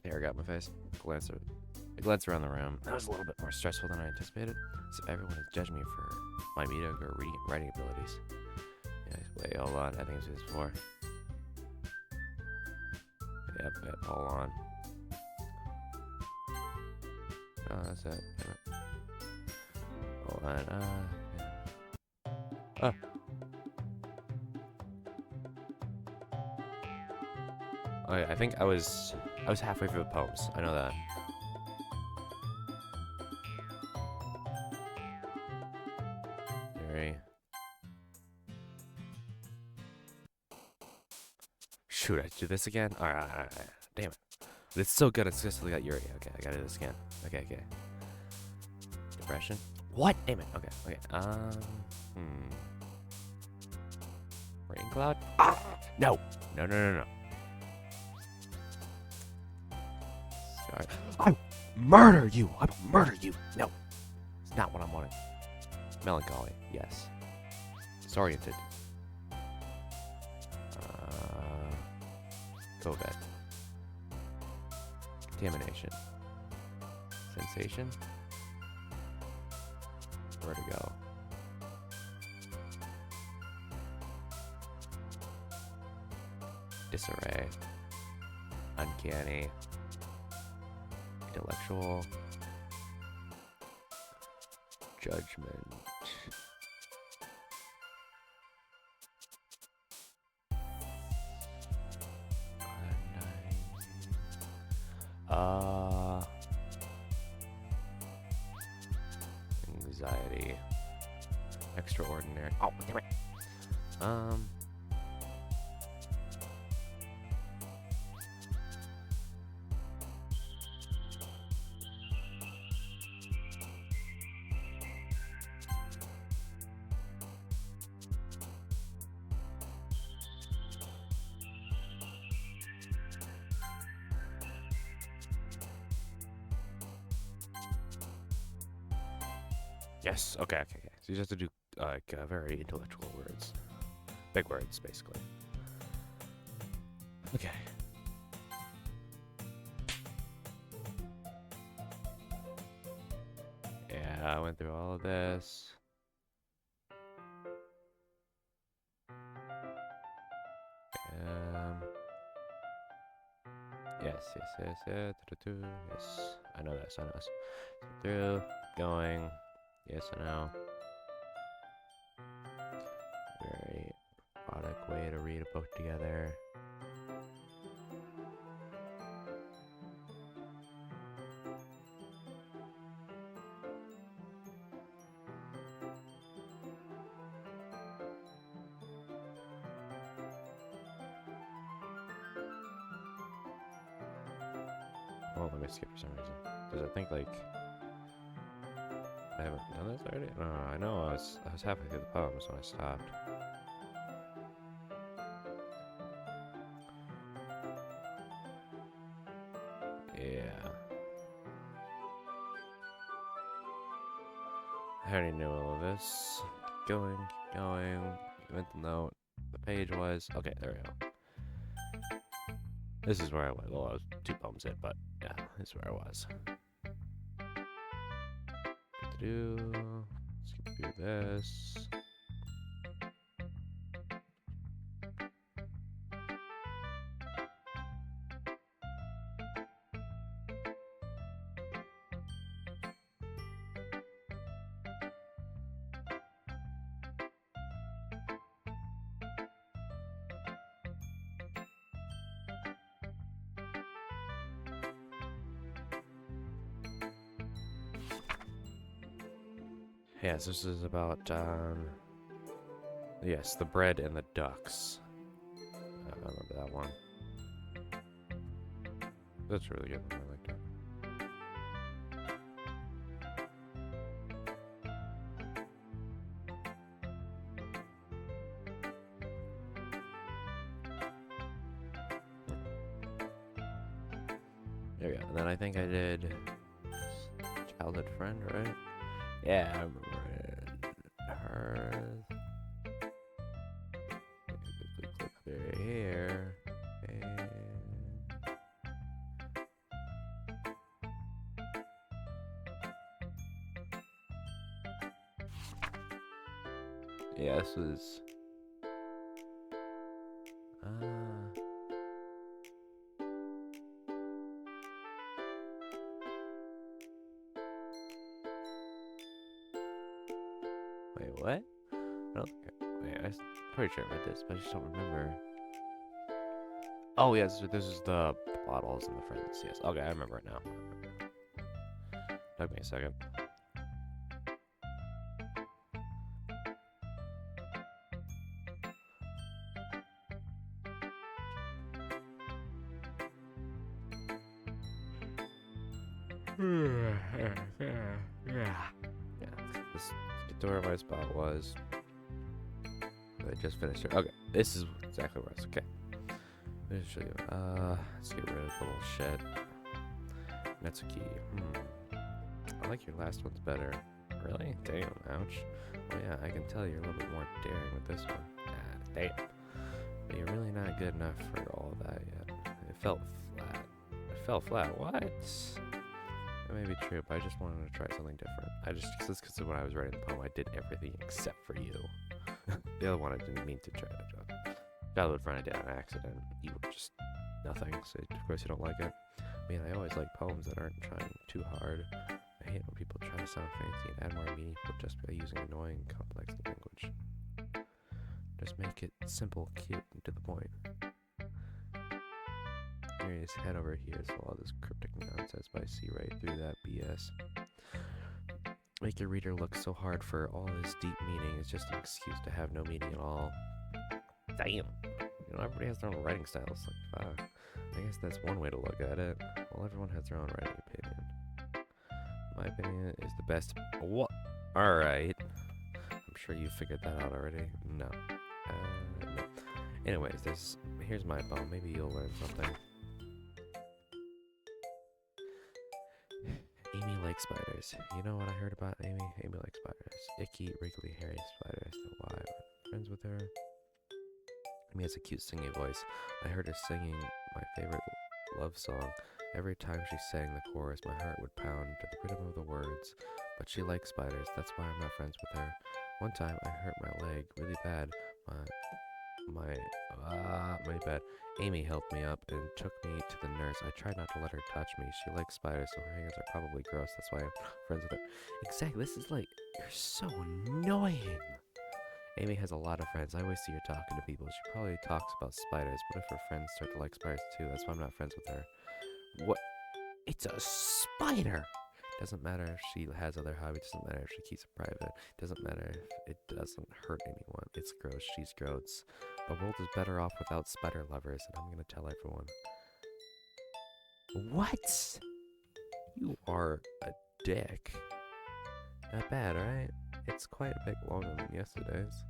Hair got in my face. I glanced around the room. That was a little bit more stressful than I anticipated. So everyone is judging me for my mediocre writing abilities. Yeah, wait, hold on. I think it's just 4. Yep, hold on. Oh, that's it. Hold on, yeah. Oh. Okay, I think I was halfway through the poems. I know that. Very. Shoot, I do this again? Alright. Damn it. But it's so good, I successfully got Yuri. Okay, I gotta do this again. Okay. Depression? What? Damn it. Okay. Rain cloud? Ah! No! No. Sorry. I'll murder you! I will murder you! No! It's not what I'm wanting. Melancholy, yes. Disoriented. COVID. Contamination. Sensation. Vertigo. Disarray. Uncanny. Intellectual. Judgment. Anxiety. Extraordinary. Oh, damn it. Yes. Okay. So you just have to do very intellectual words, big words, basically. Okay. Yeah, I went through all of this. Yes. Yes. I know this. Through, going. Yes, I know. Very erotic way to read a book together. Oh, let me skip for some reason. Does it think like I haven't done this already? No, I know I was halfway through the poems when I stopped. Yeah. I already knew all of this. Keep going. Mental note. The page was okay. There we go. This is where I was. Well, I was 2 poems in, but yeah, this is where I was. Skip through this. Yes, this is about, yes, the bread and the ducks. I remember that one. That's really good. I like that. There we go. And then I think I did childhood friend, right? Yeah, I remember her. Click through here. And Yeah, this was. Wait, what? I don't think wait, I'm pretty sure I read this, but I just don't remember. Oh, yes, this is the bottles and the friends. Yes, okay, I remember it now. Took me a second. Yeah, let's get to where my spot was. I just finished it. Okay, this is exactly where I was. Okay. Let me show you. Let's get rid of the little shit. Netsuki. I like your last one's better. Really? Damn, ouch. Well, yeah, I can tell you're a little bit more daring with this one. Ah, damn. But you're really not good enough for all that yet. It felt flat. It fell flat. What? That may be true, but I just wanted to try something different. Because when I was writing the poem, I did everything except for you. The other one I didn't mean to try to do. Got a little friend I did on accident. You were just nothing, so of course you don't like it. I mean, I always like poems that aren't trying too hard. I hate when people try to sound fancy and add more meaningful just by using annoying, complex language. Just make it simple, cute, and to the point. Here, just head over here, so all this cryptic nonsense, but I see right through that BS. Make your reader look so hard for all this deep meaning. It's just an excuse to have no meaning at all. Damn. You know, everybody has their own writing styles. Like, fuck. I guess that's one way to look at it. Well, everyone has their own writing opinion. My opinion is the best. What? Alright. I'm sure you figured that out already. No. No. Anyways, here's my poem. Maybe you'll learn something. Amy likes spiders. You know what I heard about Amy? Amy likes spiders. Icky, wriggly, hairy spiders. Know why? I'm friends with her. Amy has a cute singing voice. I heard her singing my favorite love song. Every time she sang the chorus, my heart would pound to the rhythm of the words. But she likes spiders. That's why I'm not friends with her. One time I hurt my leg really bad. My bad. Amy helped me up and took me to the nurse. I tried not to let her touch me. She likes spiders, so her hands are probably gross. That's why I'm friends with her. Exactly. This is like, you're so annoying. Amy has a lot of friends. I always see her talking to people. She probably talks about spiders. What if her friends start to like spiders too? That's why I'm not friends with her. What? It's a spider! Doesn't matter if she has other hobbies. Doesn't matter if she keeps it private. Doesn't matter if it doesn't hurt anyone. It's gross. She's gross. The world is better off without spider lovers, and I'm gonna tell everyone. What? You are a dick. Not bad, right? It's quite a bit longer than yesterday's.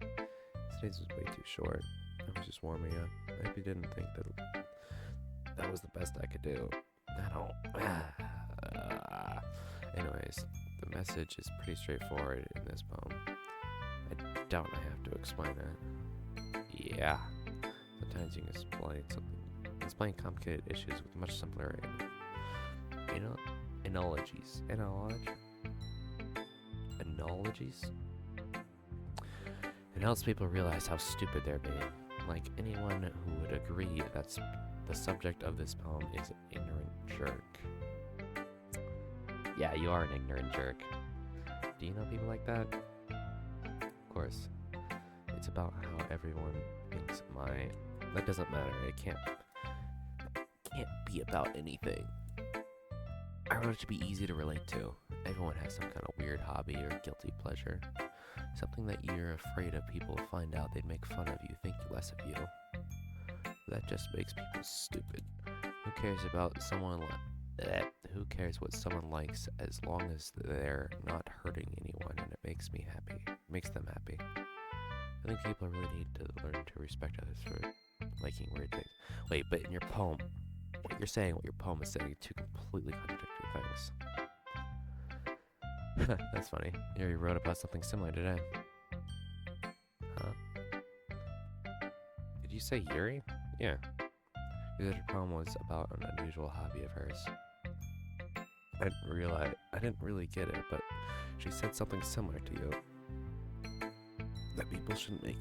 Today's was way too short. I was just warming up. I maybe didn't think that was the best I could do. I don't. Anyways, the message is pretty straightforward in this poem. I doubt I have to explain it. Yeah. Sometimes you can explain complicated issues with much simpler analogies. Analogies? It helps people realize how stupid they're being. Like anyone who would agree that's the subject of this poem is an ignorant jerk. Yeah, you are an ignorant jerk. Do you know people like that? Of course. It's about how everyone thinks that doesn't matter. It can't be about anything. I wrote it to be easy to relate to. Everyone has some kind of weird hobby or guilty pleasure. Something that you're afraid of people will find out, they'd make fun of you, think less of you. That just makes people stupid. Who cares about who cares what someone likes as long as they're not hurting anyone and it makes me happy. Makes them happy. I think people really need to learn to respect others for liking weird things. Wait, but in your poem, what you're saying, what your poem is saying, two completely contradictory things. That's funny. You already wrote about something similar today. Huh? Did you say Yuri? Yeah. Because her poem was about an unusual hobby of hers. I didn't really get it, but she said something similar to you. that people shouldn't make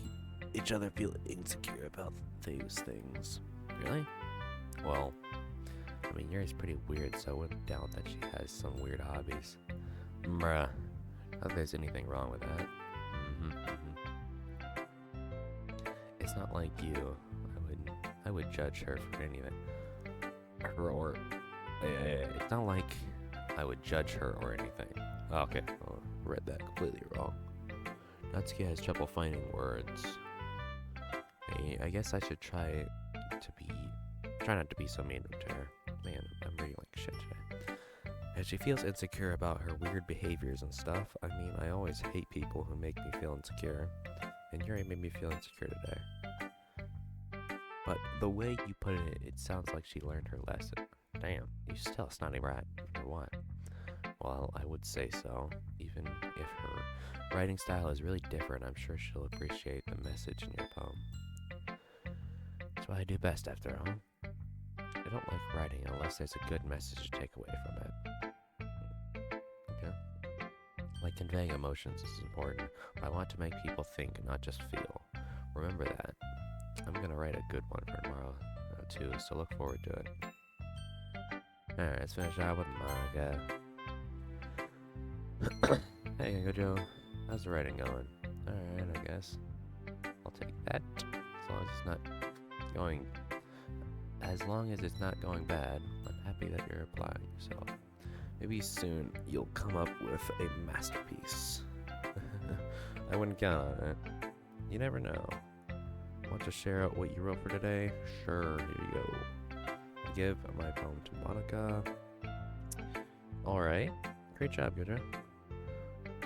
each other feel insecure about these things. Really? Well, I mean, Yuri's pretty weird, so I wouldn't doubt that she has some weird hobbies. Bruh. Not that there's anything wrong with that. It's not like you. I would judge her for anything. It's not like I would judge her or anything. Okay, well, read that completely wrong. Natsuki has trouble finding words. I guess I should try not to be so mean to her. Man, I'm reading like shit today. And she feels insecure about her weird behaviors and stuff. I mean, I always hate people who make me feel insecure. And Yuri made me feel insecure today. But the way you put it, it sounds like she learned her lesson. Damn, you still a snotty rat, or what? Well, I would say so. Even if her writing style is really different, I'm sure she'll appreciate the message in your poem. That's what I do best, after all. I don't like writing unless there's a good message to take away from it. Okay? Like conveying emotions is important, but I want to make people think, not just feel. Remember that. I'm gonna write a good one for tomorrow, too, so look forward to it. Alright, let's finish out with manga. Hey, Gojo. How's the writing going? Alright, I guess. I'll take that. As long as it's not going bad, I'm happy that you're applying yourself. Maybe soon you'll come up with a masterpiece. I wouldn't count on it. You never know. Want to share out what you wrote for today? Sure, here you go. I give my poem to Monica. Alright. Great job, Gojo.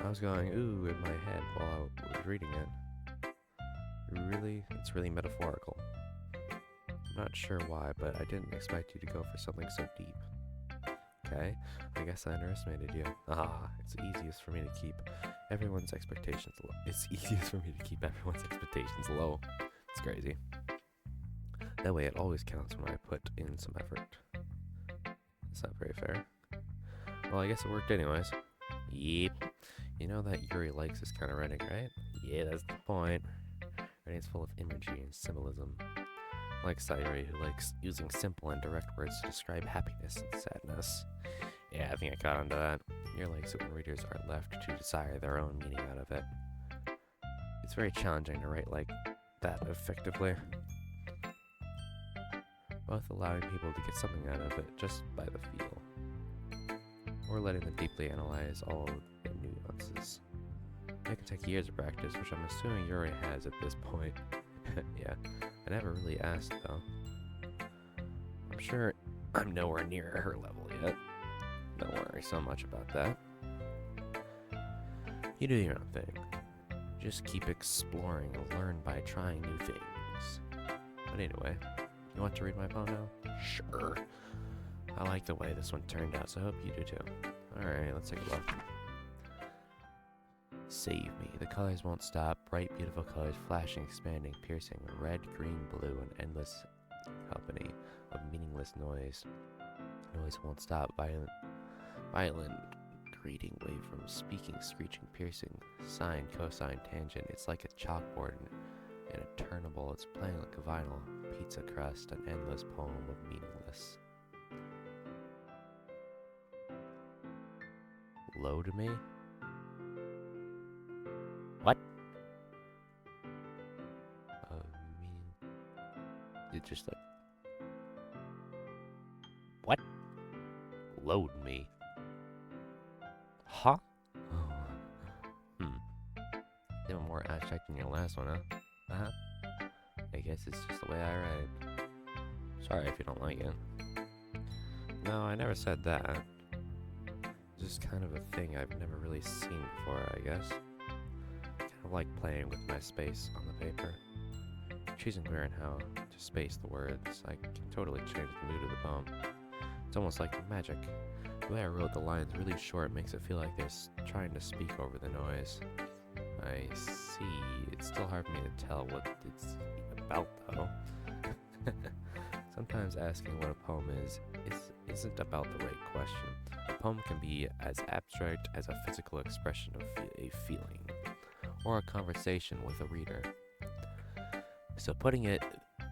I was going, ooh, in my head while I was reading it. It's really metaphorical. I'm not sure why, but I didn't expect you to go for something so deep. Okay, I guess I underestimated you. It's easiest for me to keep everyone's expectations low. It's crazy. That way it always counts when I put in some effort. That's not very fair. Well, I guess it worked anyways. Yep. You know that Yuri likes this kind of writing, right? Yeah, that's the point. Writing's full of imagery and symbolism. Like Sayuri, who likes using simple and direct words to describe happiness and sadness. Yeah, I think I caught on to that. Yuri likes it when readers are left to desire their own meaning out of it. It's very challenging to write like that effectively. Both allowing people to get something out of it just by the feel, or letting them deeply analyze all the nuances. It can take years of practice, which I'm assuming Yuri has at this point. Yeah, I never really asked though. I'm sure I'm nowhere near her level yet. Don't worry so much about that. You do your own thing. Just keep exploring and learn by trying new things. But anyway, you want to read my poem now? Sure. I like the way this one turned out, so I hope you do too. Alright, let's take a look. Save me. The colors won't stop. Bright, beautiful colors, flashing, expanding, piercing. Red, green, blue, an endless company of meaningless noise. Noise won't stop. Violent greeting, wave from speaking, screeching, piercing. Sine, cosine, tangent. It's like a chalkboard and a turnable. It's playing like a vinyl. Pizza crust, an endless poem of meaningless. Load me? What? It just like... What? Load me. Huh? Even more abstract than your last one, huh? I guess it's just the way I write. Sorry if you don't like it. No, I never said that. It's just kind of a thing I've never really seen before, I guess. Kind of like playing with my space on the paper. Choosing where and how to space the words, I can totally change the mood of the poem. It's almost like magic. The way I wrote the lines really short makes it feel like they're trying to speak over the noise. I see. It's still hard for me to tell what it's about, though. Sometimes asking what a poem isn't about the right question. A poem can be as abstract as a physical expression of a feeling, or a conversation with a reader. So putting it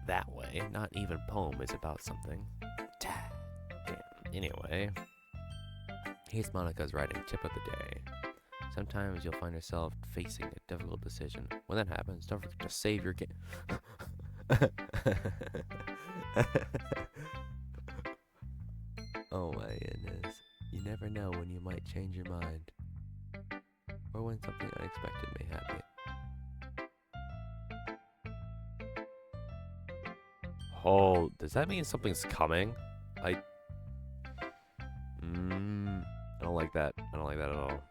that way, not even poem is about something. Damn. Anyway, here's Monica's writing tip of the day. Sometimes you'll find yourself facing a difficult decision. When that happens, don't forget to save your game. Oh my goodness. You never know when you might change your mind. Or when something unexpected may happen. Oh, does that mean something's coming? I don't like that. I don't like that at all.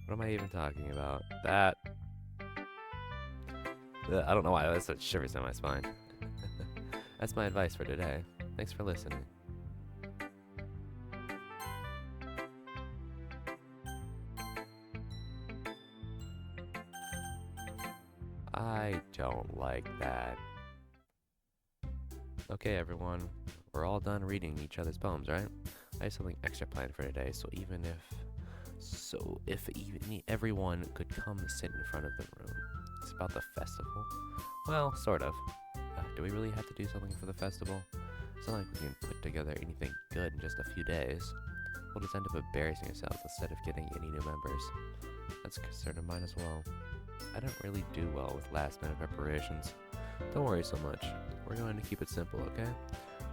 What am I even talking about? That. I don't know why. That's what shivers down my spine. That's my advice for today. Thanks for listening. I don't like that. Okay, everyone. We're all done reading each other's poems, right? I have something extra planned for today, so if everyone could come sit in front of the room. It's about the festival. Well, sort of. Do we really have to do something for the festival? It's not like we can put together anything good in just a few days. We'll just end up embarrassing ourselves instead of getting any new members. That's a concern of mine as well. I don't really do well with last-minute preparations. Don't worry so much. We're going to keep it simple, okay?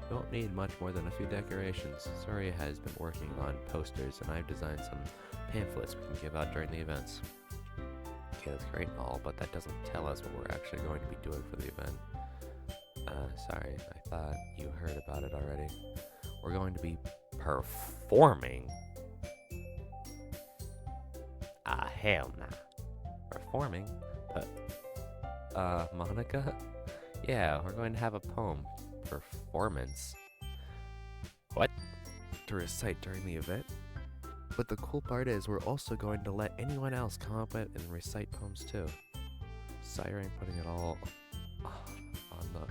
We won't need much more than a few decorations. Soria has been working on posters, and I've designed some pamphlets we can give out during the events. Okay, that's great and all, but that doesn't tell us what we're actually going to be doing for the event. Sorry, I thought you heard about it already. We're going to be performing. Hell nah. Performing? Monica? Yeah, we're going to have a poem performance. What? To recite during the event? But the cool part is we're also going to let anyone else come up with and recite poems too. Siren putting it all on the...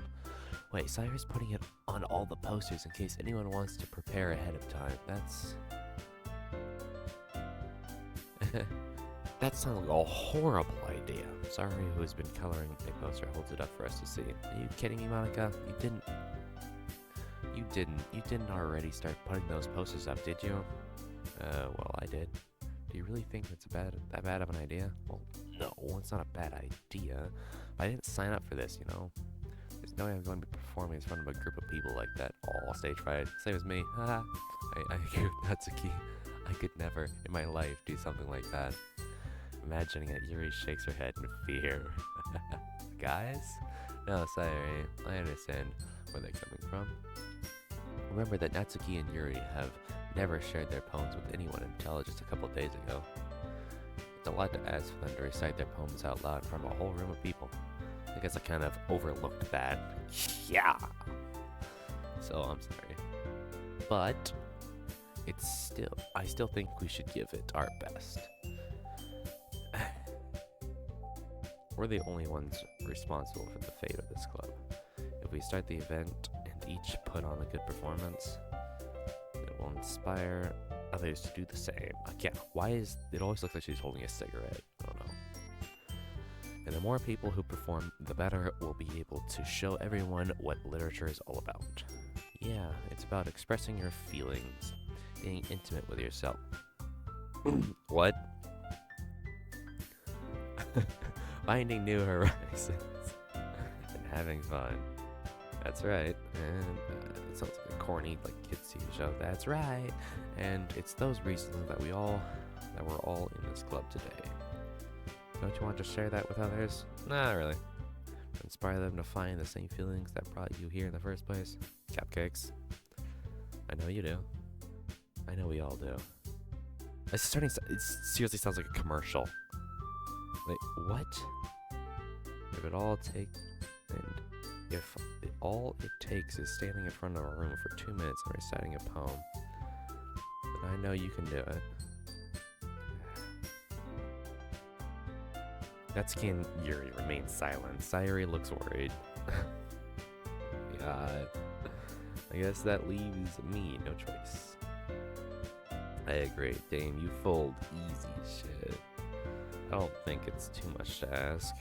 Wait, Siren's putting it on all the posters in case anyone wants to prepare ahead of time. That's... That sounds like a horrible idea. Sorry, who has been coloring a poster holds it up for us to see. Are you kidding me, Monica? You didn't already start putting those posters up, did you? Well, I did. Do you really think that's that bad of an idea? Well, no, it's not a bad idea. I didn't sign up for this, you know? There's no way I'm going to be performing in front of a group of people like that, all stage fright. Same as me. Haha. I agree with Natsuki. I could never in my life do something like that. Imagining it, Yuri shakes her head in fear. Guys? No, sorry. I understand where they're coming from. Remember that Natsuki and Yuri have never shared their poems with anyone until just a couple days ago. It's a lot to ask for them to recite their poems out loud in front of a whole room of people. I guess I kind of overlooked that. Yeah! So, I'm sorry. But, I still think we should give it our best. We're the only ones responsible for the fate of this club. If we start the event and each put on a good performance, it will inspire others to do the same. Again, why is it always looks like she's holding a cigarette? I don't know. And the more people who perform, the better we'll be able to show everyone what literature is all about. Yeah, it's about expressing your feelings, being intimate with yourself. What? Finding new horizons and having fun. That's right. And it sounds like a corny, kids TV show. That's right. And it's those reasons that we're all in this club today. Don't you want to share that with others? Nah, really. Inspire them to find the same feelings that brought you here in the first place. Cupcakes. I know you do. I know we all do. It seriously sounds like a commercial. Wait, what? If all it takes is standing in front of a room for 2 minutes and reciting a poem, then I know you can do it. Natsuki and Yuri remain silent. Sayuri looks worried. God. I guess that leaves me no choice. I agree. Damn, you fold easy shit. I don't think it's too much to ask.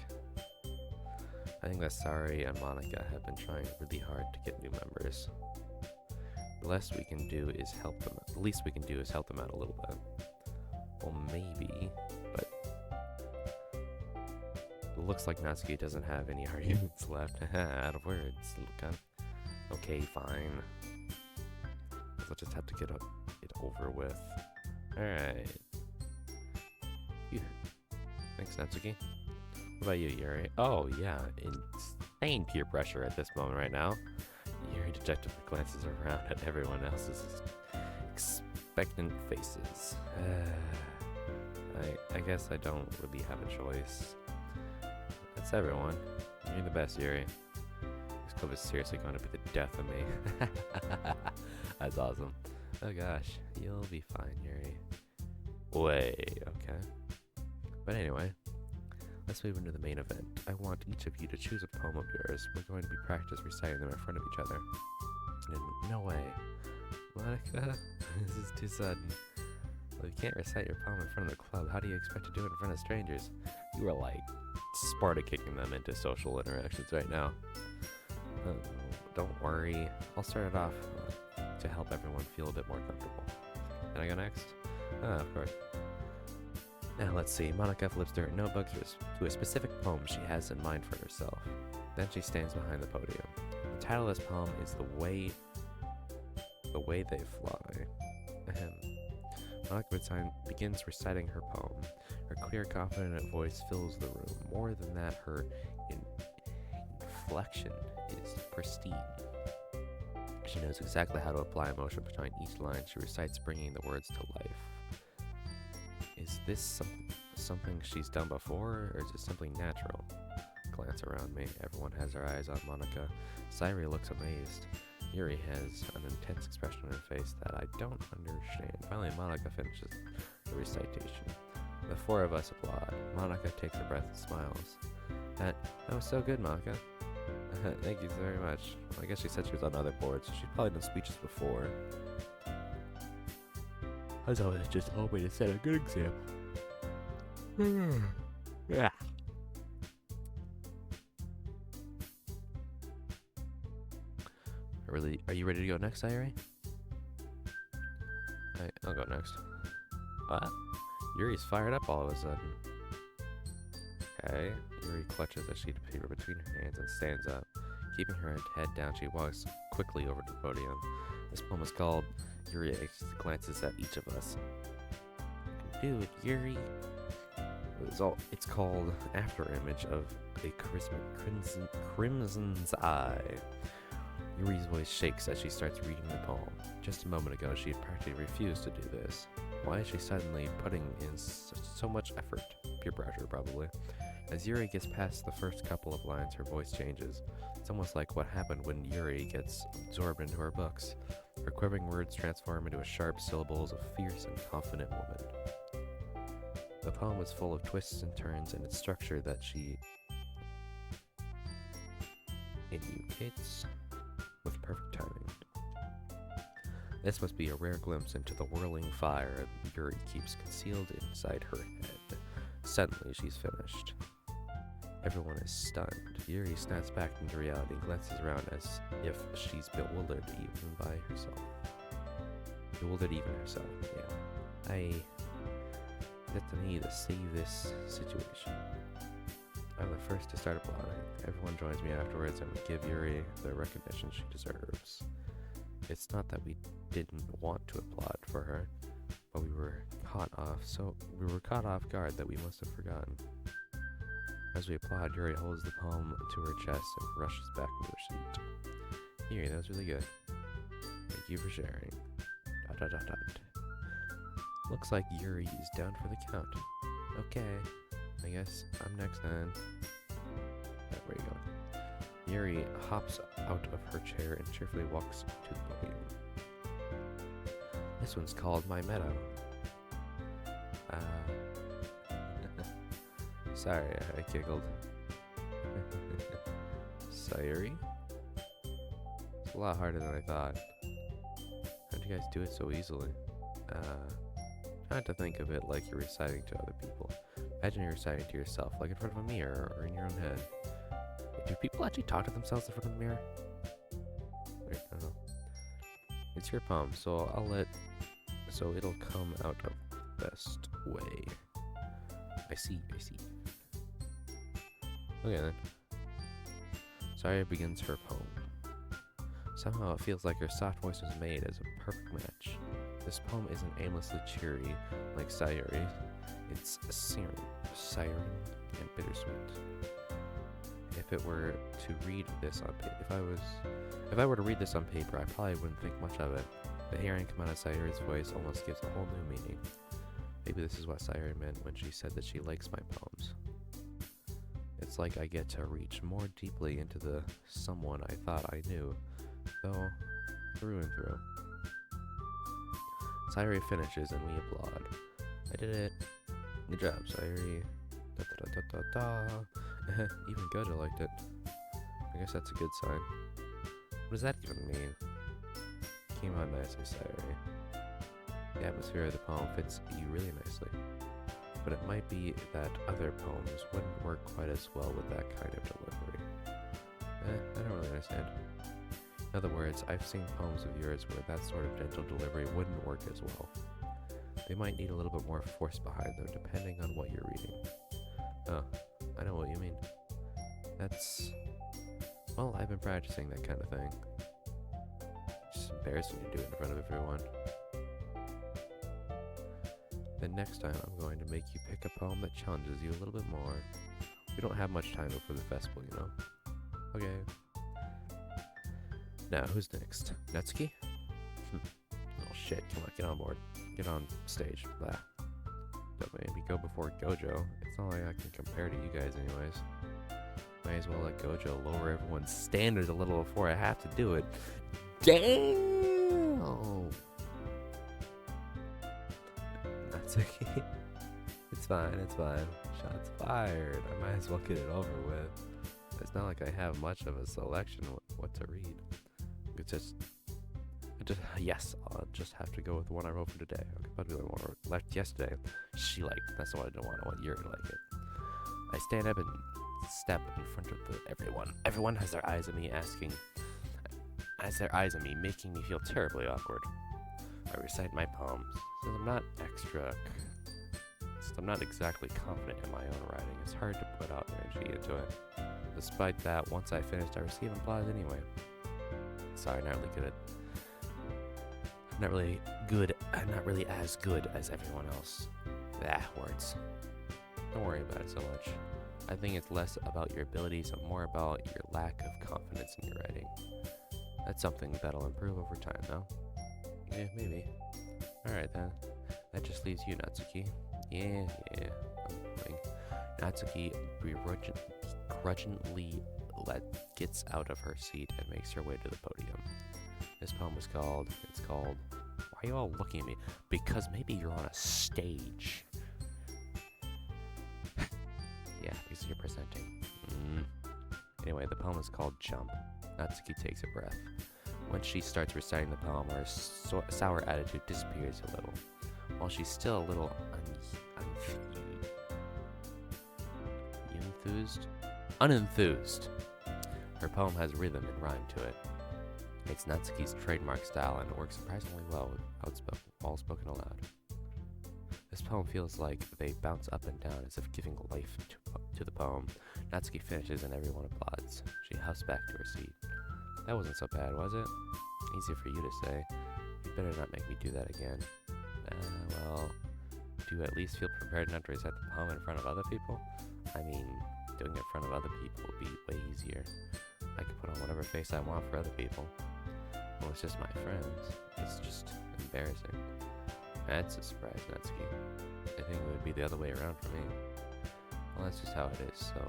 I think that Sari and Monica have been trying really hard to get new members. The least we can do is help them. The least we can do is help them out a little bit. Well, maybe, but it looks like Natsuki doesn't have any arguments left. Out of words. Okay, fine. We'll just have to get it over with. Alright. Thanks, Natsuki. What about you, Yuri? Oh, yeah. Insane peer pressure at this moment right now. Yuri dejectedly glances around at everyone else's expectant faces. I guess I don't really have a choice. That's everyone. You're the best, Yuri. This club is seriously going to be the death of me. That's awesome. Oh gosh, you'll be fine, Yuri. Wait, okay. But anyway, let's move into the main event. I want each of you to choose a poem of yours. We're going to be practice reciting them in front of each other. No way. Monica, this is too sudden. Well, you can't recite your poem in front of the club. How do you expect to do it in front of strangers? You are like Sparta kicking them into social interactions right now. Don't worry. I'll start it off to help everyone feel a bit more comfortable. Can I go next? Of course. Now let's see. Monica flips through her notebook to a specific poem she has in mind for herself. Then she stands behind the podium. The title of this poem is The Way They Fly. Monica begins reciting her poem. Her clear, confident voice fills the room. More than that, her inflection is pristine. She knows exactly how to apply emotion behind each line she recites, bringing the words to life. Is this something she's done before, or is it simply natural? Glance around me. Everyone has their eyes on Monica. Sairi looks amazed. Yuri has an intense expression on her face that I don't understand. Finally, Monica finishes the recitation. The four of us applaud. Monica takes a breath and smiles. That was so good, Monica. Thank you very much. I guess she said she was on other boards, so she's probably done speeches before. I was always just hoping to set a good example. Yeah. Are you ready to go next, Sairi? I'll go next. What? Yuri's fired up all of a sudden. Okay. Yuri clutches a sheet of paper between her hands and stands up. Keeping her head down, she walks quickly over to the podium. This poem is called Yuri Glances at Each of Us. You can do it, Yuri. It's called Afterimage of a Crimson's Eye. Yuri's voice shakes as she starts reading the poem. Just a moment ago, she had practically refused to do this. Why is she suddenly putting in so much effort? Peer pressure, probably. As Yuri gets past the first couple of lines, her voice changes. It's almost like what happened when Yuri gets absorbed into her books. Her quivering words transform into sharp syllables of fierce and confident woman. The poem is full of twists and turns in its structure that she enunciates with perfect timing. This must be a rare glimpse into the whirling fire Yuri keeps concealed inside her head. Suddenly, she's finished. Everyone is stunned. Yuri snaps back into reality and glances around as if she's bewildered even herself. Yeah. It's to me to save this situation. I'm the first to start applauding. Everyone joins me afterwards and we give Yuri the recognition she deserves. It's not that we didn't want to applaud for her, but we were caught off guard that we must have forgotten. As we applaud, Yuri holds the poem to her chest and rushes back into her seat. Yuri, that was really good. Thank you for sharing. ... Looks like Yuri is down for the count. Okay, I guess I'm next then. Where are you going? Yuri hops out of her chair and cheerfully walks to the podium. This one's called My Meadow. Sorry, I giggled. Sairi? It's a lot harder than I thought. How'd you guys do it so easily? Try not to think of it like you're reciting to other people. Imagine you're reciting to yourself, like in front of a mirror or in your own head. Do people actually talk to themselves in front of a mirror? Wait, I don't know. It's your poem, so it'll come out of the best way. I see. Okay then. Sayuri begins her poem. Somehow it feels like her soft voice was made as a perfect match. This poem isn't aimlessly cheery like Sayuri. It's siren and bittersweet. If I were to read this on paper, I probably wouldn't think much of it. But hearing come out of Sayuri's voice almost gives a whole new meaning. Maybe this is what Sayuri meant when she said that she likes my poems. It's like I get to reach more deeply into the someone I thought I knew, though through and through. Sayuri finishes and we applaud. I did it. Good job, Sayuri. Da da da da da da. Even Gojo liked it. I guess that's a good sign. What does that even mean? Came out nicely, Sayuri. The atmosphere of the poem fits you really nicely. But it might be that other poems wouldn't work quite as well with that kind of delivery. I don't really understand. In other words, I've seen poems of yours where that sort of gentle delivery wouldn't work as well. They might need a little bit more force behind them, depending on what you're reading. Oh, I know what you mean. Well, I've been practicing that kind of thing. It's embarrassing to do it in front of everyone. Then next time, I'm going to make you pick a poem that challenges you a little bit more. We don't have much time before the festival, you know? Okay. Now, who's next? Natsuki? Oh shit, come on, get on board. Get on stage. Blah. Don't make me go before Gojo. It's not like I can compare to you guys anyways. Might as well let Gojo lower everyone's standards a little before I have to do it. Damn! Natsuki. It's fine. Shots fired. I might as well get it over with. It's not like I have much of a selection what to read. I'll just have to go with the one I wrote for today. Okay, but the one I left yesterday. She liked. That's the one I don't want. I want you to like it. I stand up and step in front of everyone. Everyone has their eyes on me, making me feel terribly awkward. I recite my poems, since I'm not exactly confident in my own writing. It's hard to put out energy into it. Despite that, once I finished, I receive applause anyway. Sorry, I'm not really as good as everyone else. Words. Don't worry about it so much. I think it's less about your abilities and more about your lack of confidence in your writing. That's something that'll improve over time, though. Yeah, maybe. Alright then. That just leaves you, Natsuki. Yeah. Natsuki begrudgingly gets out of her seat and makes her way to the podium. This poem is called... Why are you all looking at me? Because maybe you're on a stage. Yeah, because you're presenting. Anyway, the poem is called Jump. Natsuki takes a breath. When she starts reciting the poem, her sour attitude disappears a little. While she's still a little unenthused, her poem has rhythm and rhyme to it. It's Natsuki's trademark style and it works surprisingly well all spoken aloud. This poem feels like they bounce up and down as if giving life to the poem. Natsuki finishes and everyone applauds. She huffs back to her seat. That wasn't so bad, was it? Easy for you to say. You better not make me do that again. Well, do you at least feel prepared not to recite the poem in front of other people? I mean, doing it in front of other people would be way easier. I could put on whatever face I want for other people. Well, it's just my friends. It's just embarrassing. That's a surprise, Natsuki. I think it would be the other way around for me. Well, that's just how it is, so...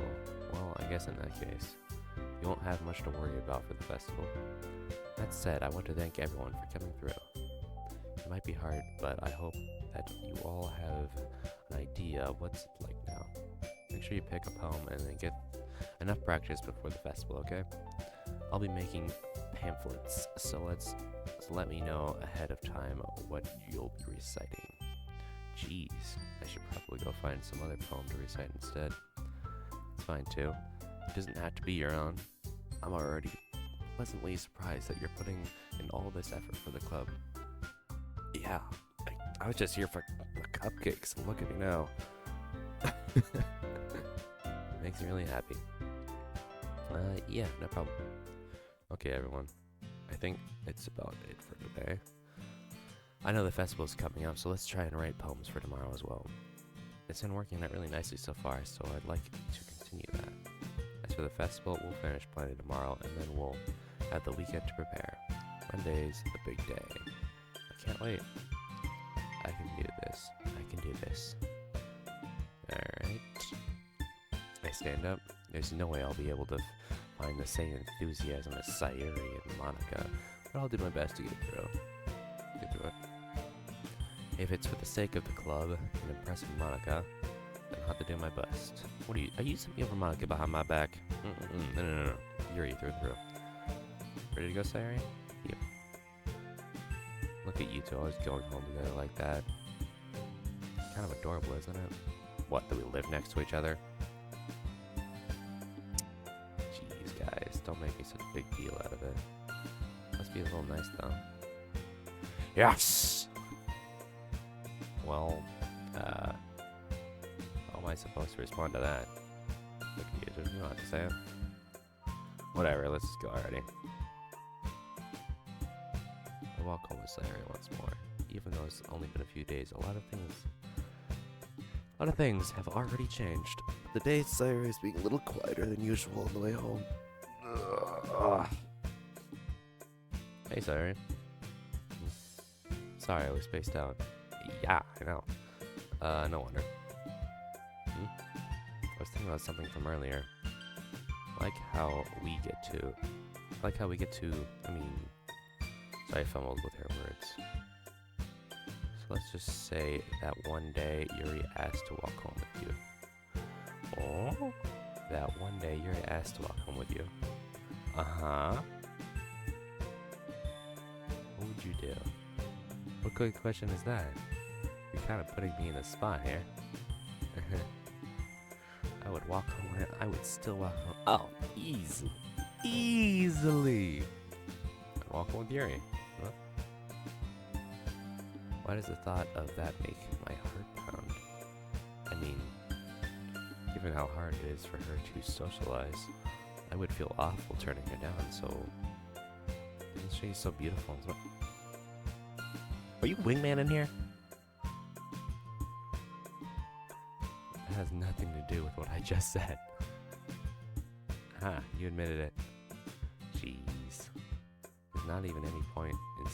Well, I guess in that case, you won't have much to worry about for the festival. That said, I want to thank everyone for coming through. It might be hard, but I hope that you all have an idea of what's like now. Make sure you pick a poem and then get enough practice before the festival, okay? I'll be making pamphlets, so let me know ahead of time what you'll be reciting. Jeez, I should probably go find some other poem to recite instead. It's fine too. It doesn't have to be your own. I'm already pleasantly surprised that you're putting in all this effort for the club. Yeah, I was just here for the cupcakes. Look at me now. Makes me really happy. Yeah, no problem. Okay, everyone. I think it's about it for today. I know the festival's coming up, so let's try and write poems for tomorrow as well. It's been working out really nicely so far, so I'd like to continue that. As for the festival, we'll finish planning tomorrow, and then we'll have the weekend to prepare. Monday's the big day. I can't wait. I can do this. I can do this. Alright. I stand up. There's no way I'll be able to find the same enthusiasm as Sayuri and Monica, but I'll do my best to get through. Get through it. If it's for the sake of the club and impressing Monica, then I'll have to do my best. What are you something over Monica behind my back? No. Yuri through and through. Ready to go, Sayuri? Yep. Look at you two always going home together like that. Kind of adorable, isn't it? What, do we live next to each other? Jeez, guys, don't make me such a big deal out of it. Must be a little nice, though. Yes! Well, how am I supposed to respond to that? Look at you, you know what I'm saying? Whatever, let's just go already. I'll walk home with Sayuri once more. Even though it's only been a few days, a lot of things have already changed. The day Sayuri is being a little quieter than usual on the way home. Hey, Sayuri. Sorry, I was spaced out. Yeah, I know. No wonder. I was thinking about something from earlier. Like how we get to... Sorry, I fumbled with her words. So let's just say that one day Yuri asked to walk home with you. Oh? That one day Yuri asked to walk home with you. Uh-huh. What would you do? What good question is that? You're kind of putting me in the spot here. I would walk home. I would still walk home. Oh, easily. I'd walk home with Yuri. Huh? Why does the thought of that make my heart pound? I mean, given how hard it is for her to socialize, I would feel awful turning her down. So, isn't she so beautiful? Are you wingman in here? It has nothing to do with what I just said. You admitted it. Jeez. There's not even any point in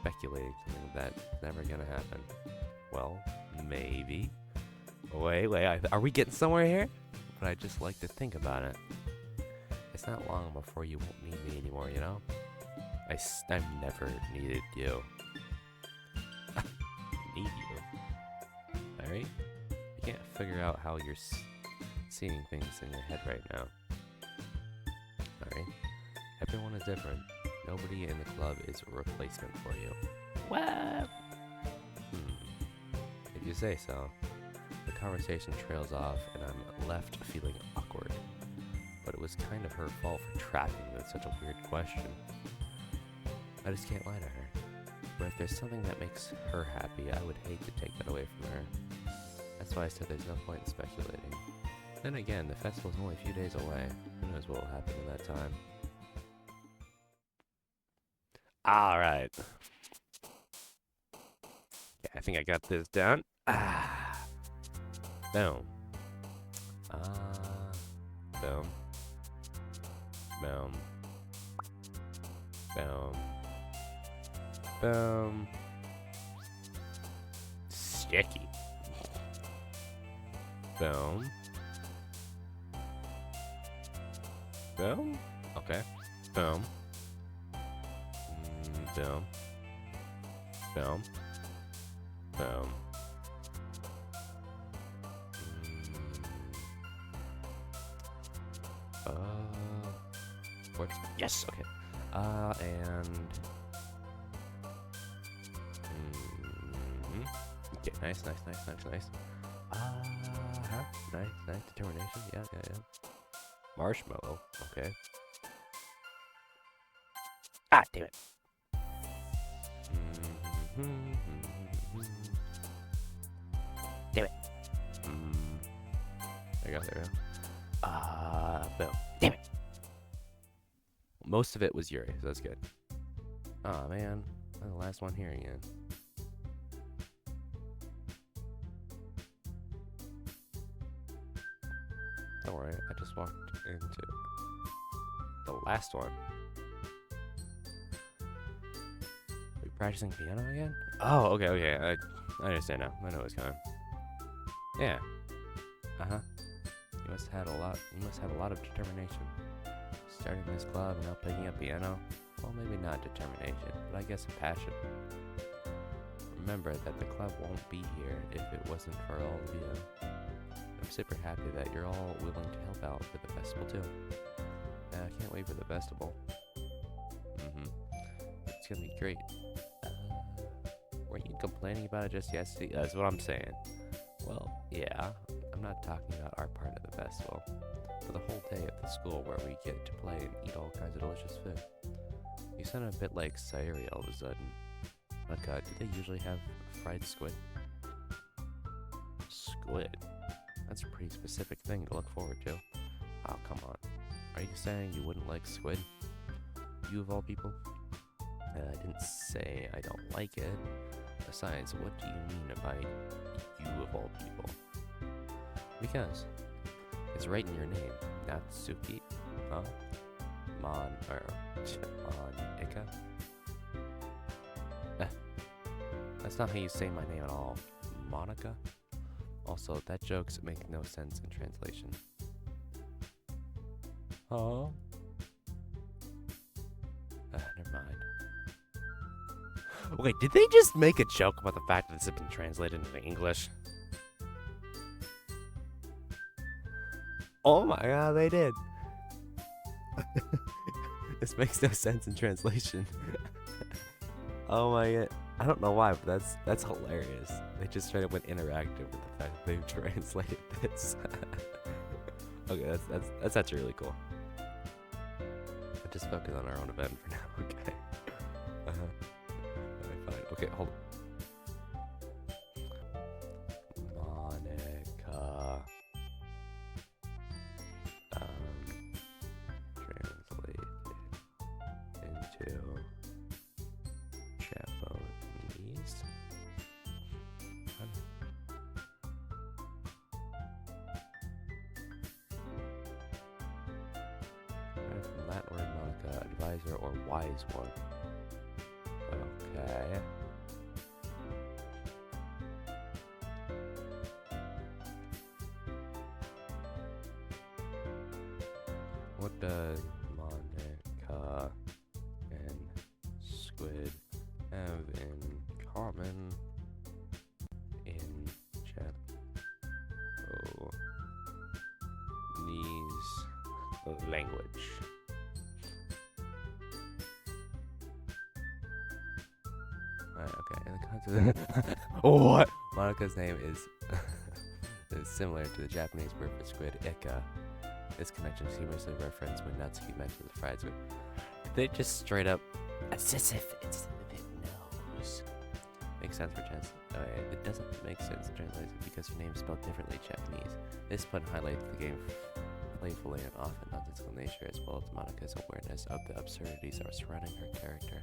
speculating something that's never gonna happen. Well, maybe. Wait, are we getting somewhere here? But I just like to think about it. It's not long before you won't need me anymore, you know? I've never needed you. Need you. Alright? You can't figure out how you're seeing things in your head right now. Alright? Everyone is different. Nobody in the club is a replacement for you. What? If you say so. The conversation trails off and I'm left feeling awkward. But it was kind of her fault for trapping me with such a weird question. I just can't lie to her. But if there's something that makes her happy, I would hate to take that away from her. That's why I said there's no point in speculating. Then again, the festival's only a few days away. Who knows what will happen in that time. Alright. Yeah, I think I got this down. Boom. Boom. Boom. Boom. Boom. Sticky. Boom. Boom. Okay. Boom. Boom. Boom. Boom. What's... Yes, okay. And... Okay, nice. Nice. Determination. Yeah. Marshmallow. Okay. Ah, damn it. Damn it. There you go. Boom. Damn it. Most of it was Yuri, so that's good. Aw, man. I'm the last one here again. Don't worry, I just walked into the last one. Are we practicing piano again? Oh, okay. I understand now. I know what's coming. Yeah. You must have a lot of determination. Starting this club and now picking up piano. Well, maybe not determination, but I guess a passion. Remember that the club won't be here if it wasn't for all of you. I'm super happy that you're all willing to help out for the festival too. I can't wait for the festival. It's gonna be great. Weren't you complaining about it just yesterday? That's what I'm saying. Well, yeah. I'm not talking about our part of the festival, but the whole day at the school where we get to play and eat all kinds of delicious food. You sound a bit like Sayuri all of a sudden. Like, do they usually have fried squid? Squid? That's a pretty specific thing to look forward to. Oh, come on. Are you saying you wouldn't like squid? You of all people? I didn't say I don't like it. Besides, what do you mean by you of all people? Because it's right in your name, Natsuki, huh? Monika? That's not how you say my name at all. Monica? Also, that jokes make no sense in translation. Huh? Never mind. Okay, did they just make a joke about the fact that this has been translated into English? Oh my god, they did. This makes no sense in translation. Oh my god. I don't know why, but that's hilarious. They just straight up went interactive with the fact that they translated this. Okay, that's actually really cool. I'll just focus on our own event for now, okay? Alright, fine. Okay, hold on. Monica. Translated into Japanese. From that word, Monica, advisor or wise one. Okay. What does Monica and squid have in common in Japanese language? Alright, okay. In the context what? Monica's name is similar to the Japanese word for squid, eka. This connection is humorously referenced when Natsuki mentions the fried squid. They just straight up, it's as if it knows. Makes sense for chance. It doesn't make sense in translation because your name is spelled differently in Japanese. This pun highlights the game playfully and often nonsensical nature, as well as Monica's awareness of the absurdities that are surrounding her character.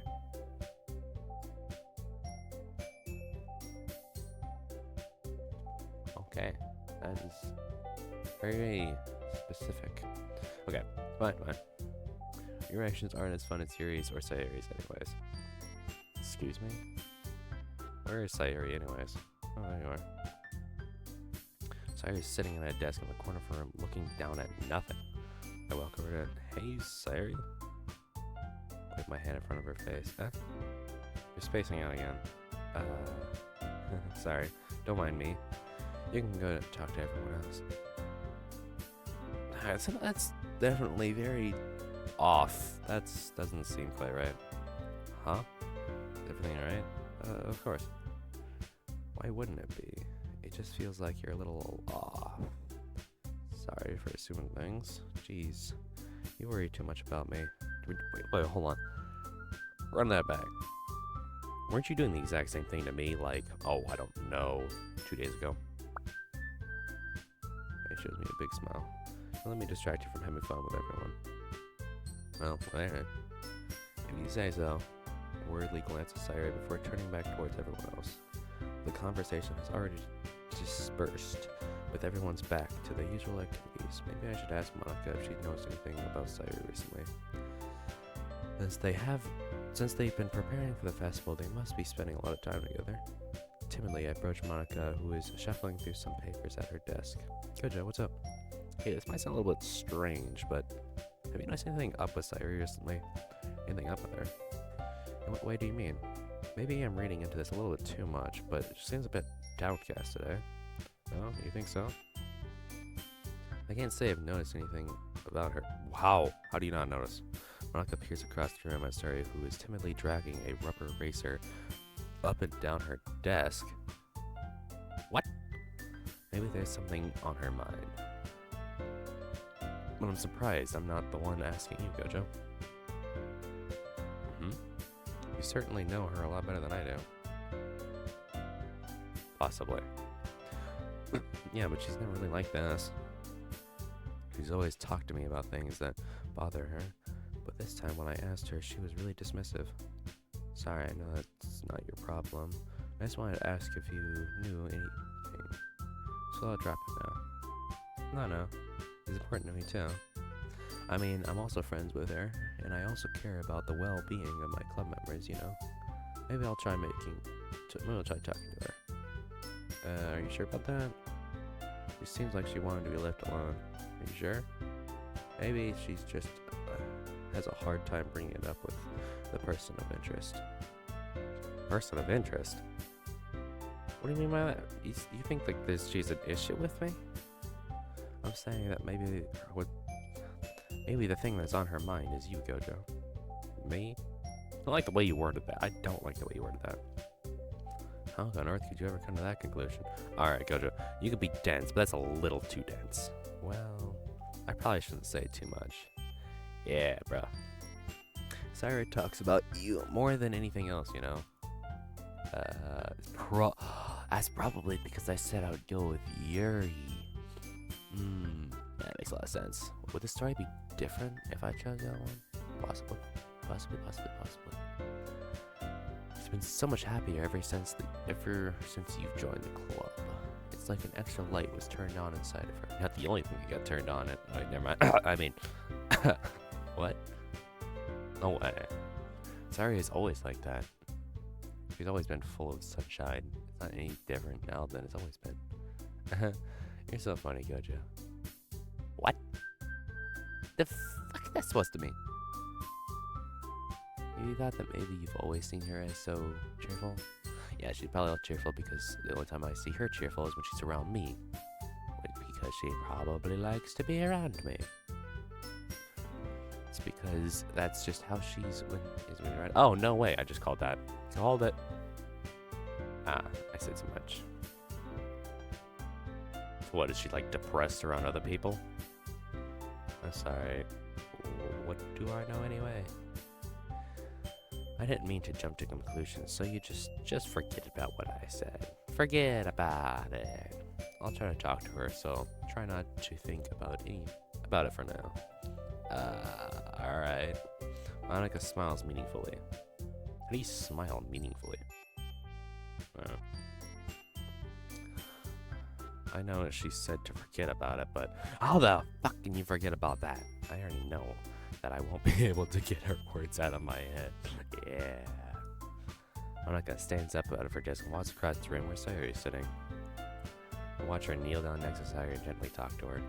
Okay, that is very specific. Okay, fine. Your reactions aren't as fun as Yuri's or Sayuri's anyways. Excuse me? Where is Sayuri anyways? Oh, there you are. Sayuri's sitting at a desk in the corner of her room looking down at nothing. I walk over to her. Hey, Sayuri? Wipe my hand in front of her face. You're spacing out again. Sorry. Don't mind me. You can go talk to everyone else. So that's definitely very off. That doesn't seem quite right. Huh? Is everything alright? Of course. Why wouldn't it be? It just feels like you're a little off. Sorry for assuming things. Jeez, you worry too much about me. Wait, hold on. Run that back. Weren't you doing the exact same thing to me, like, oh, I don't know, 2 days ago? It shows me a big smile. Now let me distract you from having fun with everyone. Well, alright. If you say so. I worriedly glance at Sayuri before turning back towards everyone else. The conversation has already dispersed, with everyone's back to their usual activities. Maybe I should ask Monica if she'd noticed anything about Sayuri recently. Since they've been preparing for the festival, they must be spending a lot of time together. Timidly, I approach Monica, who is shuffling through some papers at her desk. Gojo, what's up? Hey, this might sound a little bit strange, but have you noticed anything up with Sayuri recently? Anything up with her? In what way do you mean? Maybe I'm reading into this a little bit too much, but she seems a bit downcast today. Oh, you think so? I can't say I've noticed anything about her. Wow, how do you not notice? Monica peers across the room at Sayuri, who is timidly dragging a rubber eraser up and down her desk. What? Maybe there's something on her mind. But I'm surprised I'm not the one asking you, Gojo. You certainly know her a lot better than I do. Possibly. Yeah, but she's never really like this. She's always talked to me about things that bother her, but this time when I asked her, she was really dismissive. Sorry, I know that's not your problem. I just wanted to ask if you knew anything. So I'll drop it now. No, it's important to me too. I mean, I'm also friends with her, and I also care about the well-being of my club members, you know? Maybe I'll try talking to her. Are you sure about that? It seems like she wanted to be left alone. Are you sure? Maybe she's just has a hard time bringing it up with the person of interest. Person of interest? What do you mean by that? You think like she's an issue with me? I'm saying that maybe the thing that's on her mind is you, Gojo. Me? I don't like the way you worded that. I don't like the way you worded that. How on earth could you ever come to that conclusion? Alright, Gojo. You could be dense, but that's a little too dense. Well, I probably shouldn't say too much. Yeah, bro. Sayuri talks about you more than anything else, you know? That's probably because I said I would go with Yuri. That makes a lot of sense. Would the story be different if I chose that one? Possibly. It's been so much happier ever since you've joined the club. It's like an extra light was turned on inside of her. Not the only thing that got turned on. Never mind. I mean, what? Oh, Sayuri is always like that. She's always been full of sunshine. It's not any different now than it's always been. You're so funny, Gojo. What? The fuck is that supposed to mean? You thought that maybe you've always seen her as so cheerful? Yeah, she's probably all cheerful because the only time I see her cheerful is when she's around me. Because she probably likes to be around me. It's because that's just how she's when you're around. Oh, no way, I just called that. Called it. I said too much. What, is she like depressed around other people? That's alright. What do I know anyway? I didn't mean to jump to conclusions, so you just forget about what I said. Forget about it. I'll try to talk to her, so try not to think about it for now. Alright. Monica smiles meaningfully. How do you smile meaningfully? I know she said to forget about it, but how the fuck can you forget about that? I already know that I won't be able to get her words out of my head. Yeah. Monica stands up out of her desk and walks across the room where Sayuri is sitting. I watch her kneel down next to Sayuri and gently talk to her.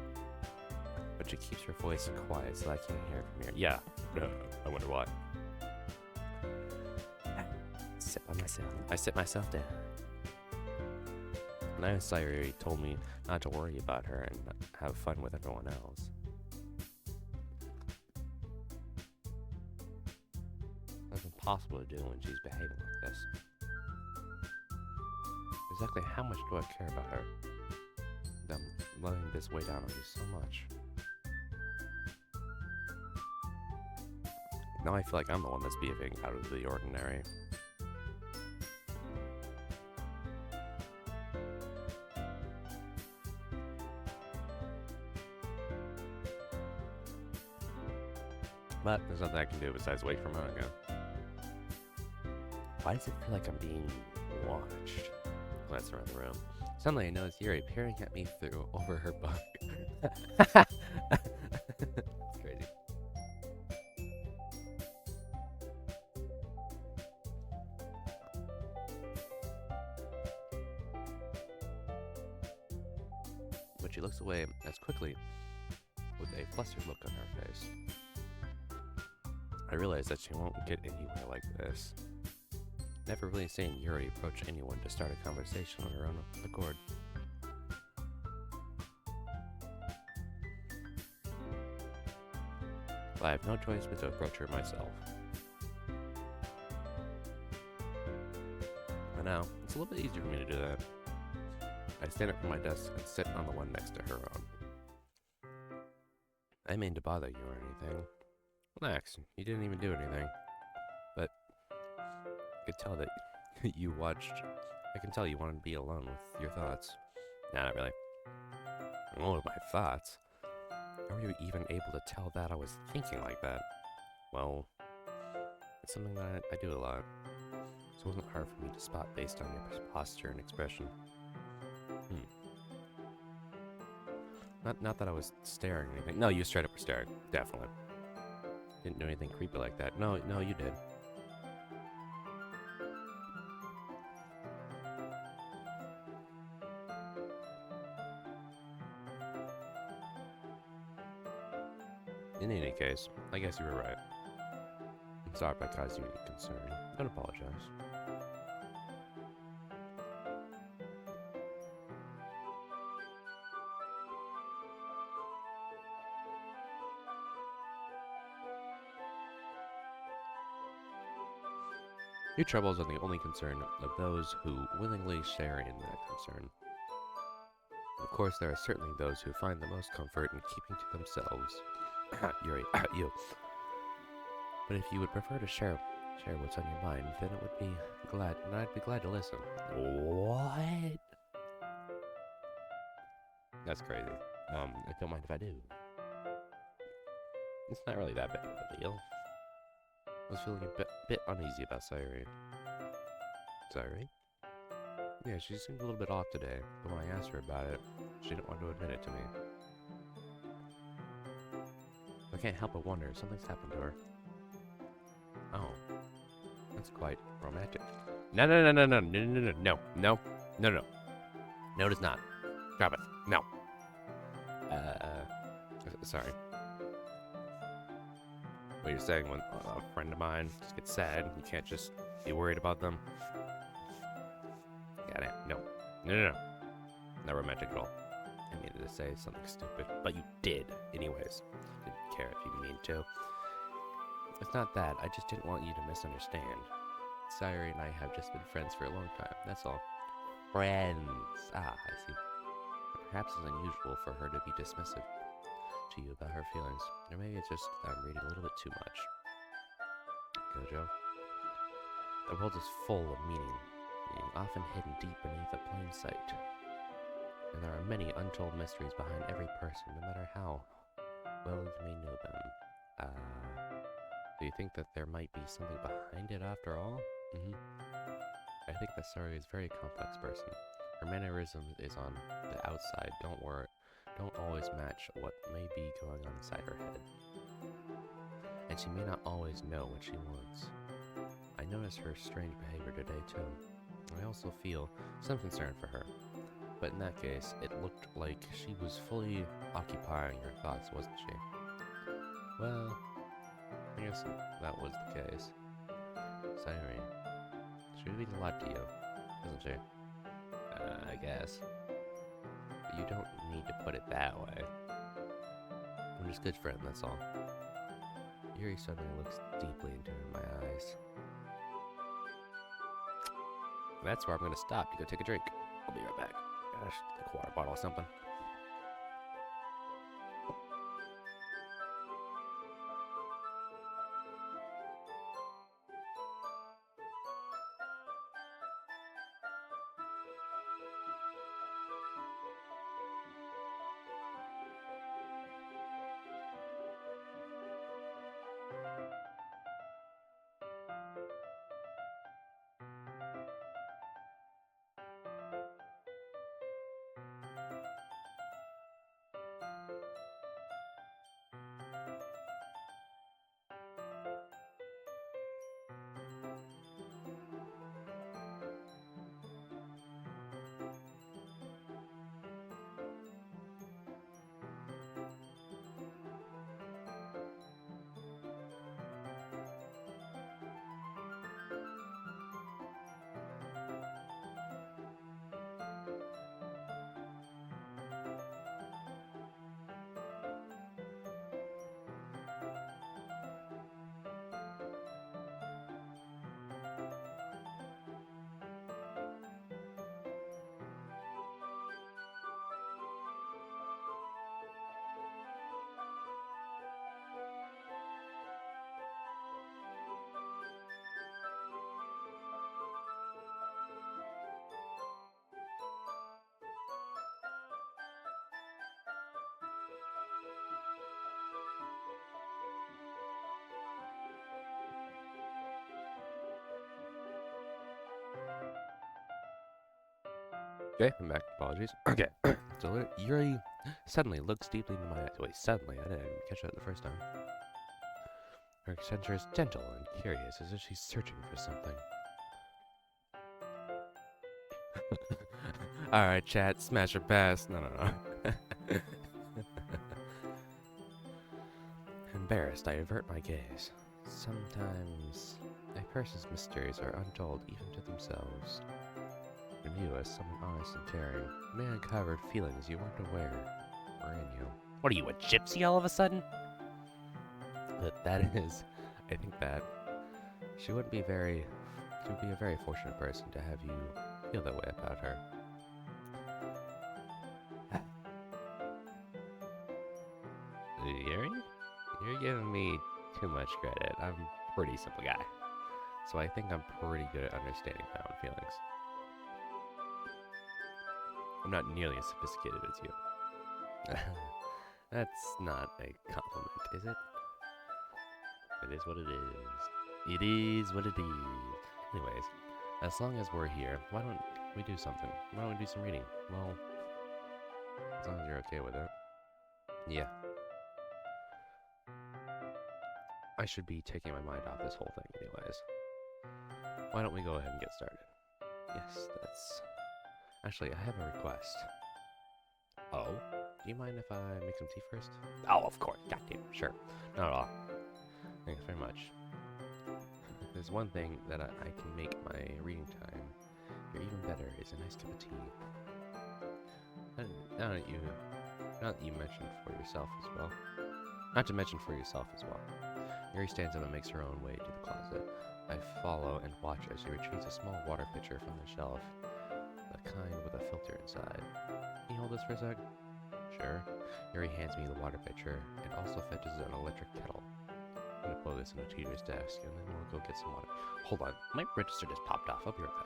But she keeps her voice quiet so I can't hear it from here. Yeah, I wonder why. I sit myself down. And I know Sayuri told me not to worry about her and have fun with everyone else. That's impossible to do when she's behaving like this. Exactly how much do I care about her? I'm letting this weigh down on you so much. Now I feel like I'm the one that's behaving out of the ordinary. But there's nothing I can do besides wait for her again. Why does it feel like I'm being watched? Glance around the room. Suddenly I notice Yuri peering at me through over her book. It's crazy. But she looks away as quickly with a flustered look on her face. I realize that she won't get anywhere like this. Never really seen Yuri approach anyone to start a conversation on her own accord. I have no choice but to approach her myself. But now, it's a little bit easier for me to do that. I stand up from my desk and sit on the one next to her own. I didn't mean to bother you or anything. Relax, you didn't even do anything. But I could tell that you watched. I can tell you wanted to be alone with your thoughts. Nah, not really. Alone with my thoughts? How were you even able to tell that I was thinking like that? Well, it's something that I do a lot. So it wasn't hard for me to spot based on your posture and expression. Not that I was staring or anything. No, you straight up were staring. Definitely. Didn't do anything creepy like that. No, you did. In any case, I guess you were right. I'm sorry if I caused you any concern. Don't apologize. Your troubles are the only concern of those who willingly share in that concern. Of course, there are certainly those who find the most comfort in keeping to themselves. Yuri, you. But if you would prefer to share what's on your mind, then it would be glad, and I'd be glad to listen. What? That's crazy. I don't mind if I do. It's not really that big of a deal. I was feeling a bit uneasy about Sayuri. Sayuri? Yeah, she seemed a little bit off today, but when I asked her about it, she didn't want to admit it to me. I can't help but wonder if something's happened to her. Oh. That's quite romantic. No. No, it is not. Drop it. No. Sorry. What you're saying when a friend of mine just gets sad, you can't just be worried about them? Got it. No. Not romantic at all. I needed to say something stupid, but you did, anyways. Didn't care if you didn't mean to. It's not that. I just didn't want you to misunderstand. Sayuri and I have just been friends for a long time. That's all. Friends. Ah, I see. Perhaps it's unusual for her to be dismissive to you about her feelings. Or maybe it's just that I'm reading a little bit too much. Gojo. The world is full of meaning often hidden deep beneath a plain sight. And there are many untold mysteries behind every person, no matter how well you may know them. Do you think that there might be something behind it after all? I think that Sayuri is a very complex person. Her mannerism is on the outside, don't always match what may be going on inside her head. And she may not always know what she wants. I noticed her strange behavior today too. I also feel some concern for her. But in that case, it looked like she was fully occupying her thoughts, wasn't she? Well, I guess that was the case. Sayuri, she means a lot to you, doesn't she? I guess. But you don't need to put it that way. I'm just a good friend, that's all. Yuri suddenly looks deeply into my eyes. That's where I'm going to stop to go take a drink. I'll be right back. Gosh, like a water bottle or something. Okay, I'm back. Apologies. Okay. So Yuri suddenly looks deeply into my eyes. Wait, suddenly? I didn't even catch that the first time. Her expression is gentle and curious, as if she's searching for something. Alright, chat. Smash or pass. No. Embarrassed, I avert my gaze. Sometimes a person's mysteries are untold even to themselves. And you, as someone honest and caring, may uncover feelings you weren't aware were in you. What are you, a gypsy all of a sudden? But that is, I think that she would be a very fortunate person to have you feel that way about her. You're giving me too much credit. I'm a pretty simple guy. So I think I'm pretty good at understanding my own feelings. I'm not nearly as sophisticated as you. That's not a compliment, is it? It is what it is. It is what it is. Anyways, as long as we're here, why don't we do something? Why don't we do some reading? Well, as long as you're okay with it. Yeah. I should be taking my mind off this whole thing anyways. Why don't we go ahead and get started? Yes, that's... Actually, I have a request. Oh? Do you mind if I make some tea first? Oh, of course. Goddamn, sure. Not at all. Thanks very much. There's one thing that I can make my reading time here even better is a nice cup of tea. Now that you mentioned for yourself as well. Not to mention for yourself as well. Yuri stands up and makes her own way to the closet. I follow and watch as she retrieves a small water pitcher from the shelf. The kind with a filter inside. Can you hold this for a sec? Sure. Yuri hands me the water pitcher and also fetches an electric kettle. I'm gonna put this in the teacher's desk and then we'll go get some water. Hold on, my register just popped off. I'll be right back.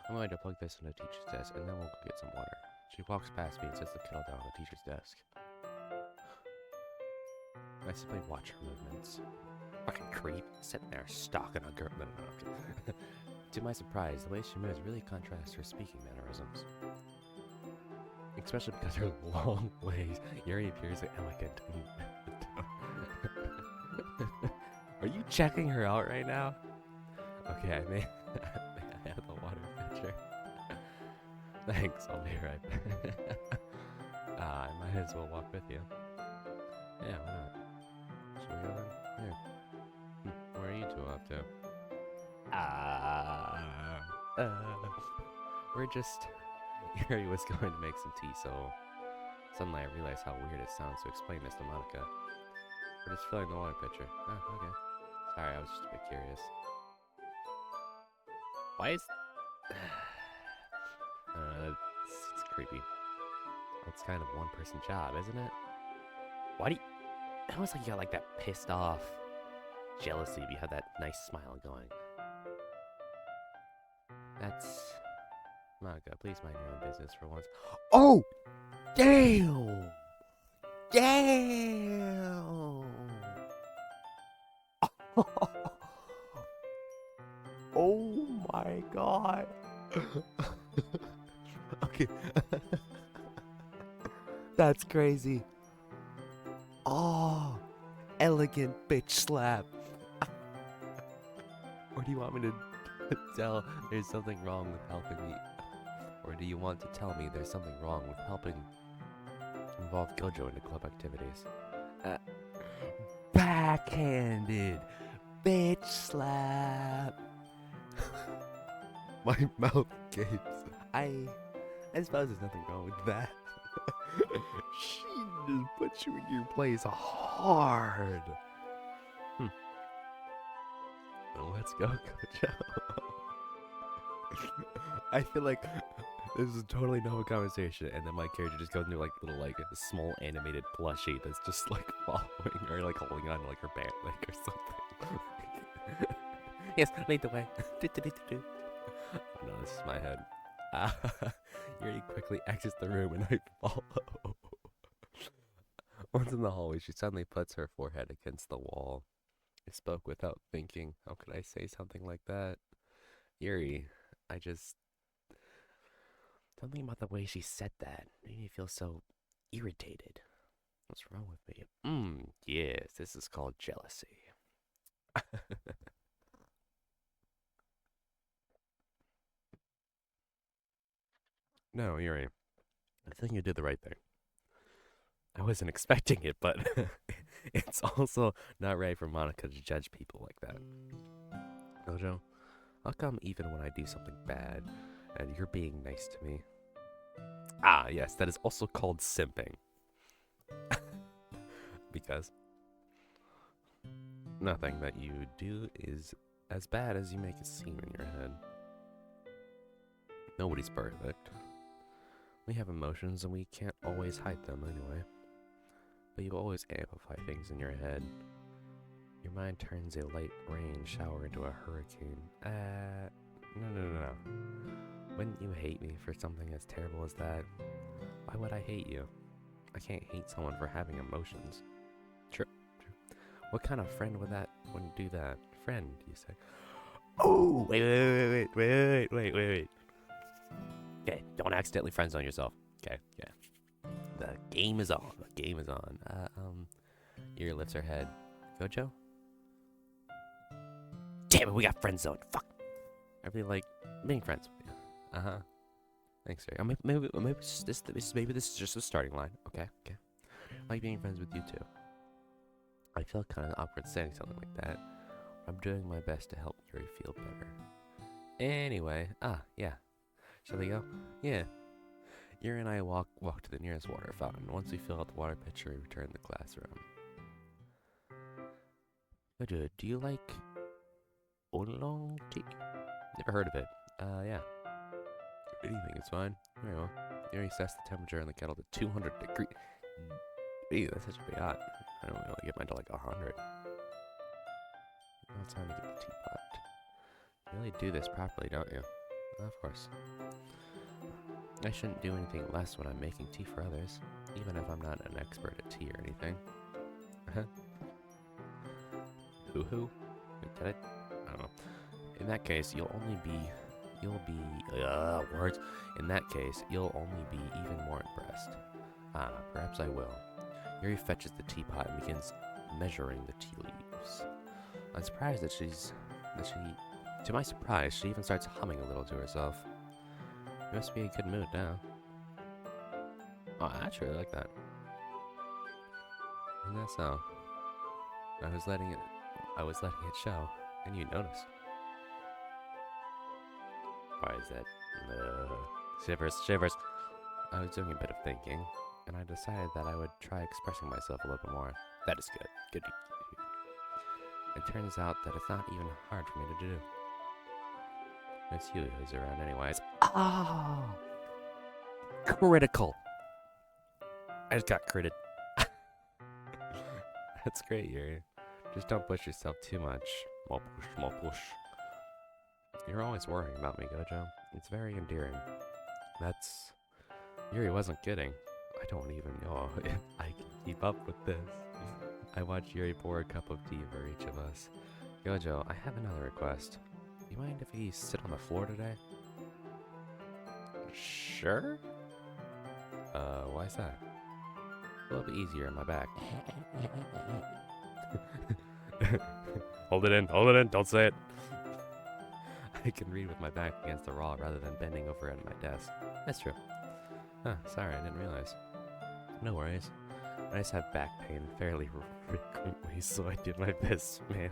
I'm going to plug this in the teacher's desk, and then we'll go get some water. She walks past me and sets the kettle down on the teacher's desk. I simply watch her movements. Fucking creep, sitting there stalking a girl. No. To my surprise, the way she moves really contrasts her speaking mannerisms. Especially because her long legs. Yuri appears elegant and... Are you checking her out right now? Okay, I may I have the water pitcher. Thanks, I'll be right back. I might as well walk with you. Yeah, why not? Should we go then? Here. Where are you two off to? We're just... Yuri was going to make some tea, so... Suddenly I realized how weird it sounds to explain this to Monica. We're just filling the water pitcher. Oh, okay. Sorry, I was just a bit curious. Why is... it's creepy. It's kind of a one-person job, isn't it? Why do you... It almost like you got like that pissed off jealousy, but you have that nice smile going. That's... Monica, please mind your own business for once. Oh! Damn! Damn! Oh my god! Okay. That's crazy. Oh, elegant bitch slap. Or do you want me to tell there's something wrong with helping me? Or do you want to tell me there's something wrong with helping involve Gojo into club activities? Backhanded bitch slap. My mouth gapes. I suppose there's nothing wrong with that. She just put you in your place hard. Well, let's go, Gojo. I feel like this is totally normal conversation, and then my character just goes into like little like a small animated plushie that's just like following or like holding on to like her back leg or something. Yes, lead the way. No, this is my head. Yuri quickly exits the room and I follow. Once in the hallway, she suddenly puts her forehead against the wall. I spoke without thinking. How could I say something like that? Yuri, something about the way she said that made me feel so irritated. What's wrong with me? Yes, this is called jealousy. No, Yuri, I think you did the right thing. I wasn't expecting it, but it's also not right for Monica to judge people like that. Gojo, how come even when I do something bad, and you're being nice to me? Ah, yes, that is also called simping. Because nothing that you do is as bad as you make it seem in your head. Nobody's perfect. We have emotions and we can't always hide them anyway. But you always amplify things in your head. Your mind turns a light rain shower into a hurricane. No. Wouldn't you hate me for something as terrible as that? Why would I hate you? I can't hate someone for having emotions. True. What kind of friend wouldn't do that? Friend, you say? Oh, wait. Okay, don't accidentally friend zone yourself. Okay, yeah. The game is on. Yuri lifts her head. Gojo? Damn it, we got friend zoned. Fuck. I really like being friends with you. Uh-huh. Thanks, Yuri. Maybe this is just a starting line. Okay. I like being friends with you too. I feel kind of awkward saying something like that. I'm doing my best to help Yuri feel better. Anyway, yeah. Shall we go? Yeah. Yuri and I walk to the nearest water fountain. Once we fill out the water pitcher, we return to the classroom. Gojo, do you like oolong tea? Never heard of it. Yeah. What do you think? It's fine? Very well. Yuri sets the temperature in the kettle to 200 degrees. Ew, that's such a big hot. I don't really get mine to like 100. Now it's time to get the teapot. You really do this properly, don't you? Of course. I shouldn't do anything less when I'm making tea for others, even if I'm not an expert at tea or anything. Hoo-hoo? Wait, did I don't know. In that case, you'll only be even more impressed. Perhaps I will. Yuri fetches the teapot and begins measuring the tea leaves. I'm surprised that she To my surprise, she even starts humming a little to herself. You must be in a good mood now. Oh, I actually really like that. Isn't that so? I was letting it show, and you noticed. Why is that? Shivers, shivers. I was doing a bit of thinking, and I decided that I would try expressing myself a little bit more. That is good. Good. It turns out that it's not even hard for me to do. It's you who's around anyways. Oh! Critical! I just got critted. That's great, Yuri. Just don't push yourself too much. More push, more push. You're always worrying about me, Gojo. It's very endearing. That's... Yuri wasn't kidding. I don't even know if I can keep up with this. I watched Yuri pour a cup of tea for each of us. Gojo, I have another request. You mind if we sit on the floor today? Sure? Why is that? A little bit easier on my back. Hold it in, don't say it. I can read with my back against the wall rather than bending over at my desk. That's true. Huh, sorry, I didn't realize. No worries. I just have back pain fairly frequently, so I did my best, man.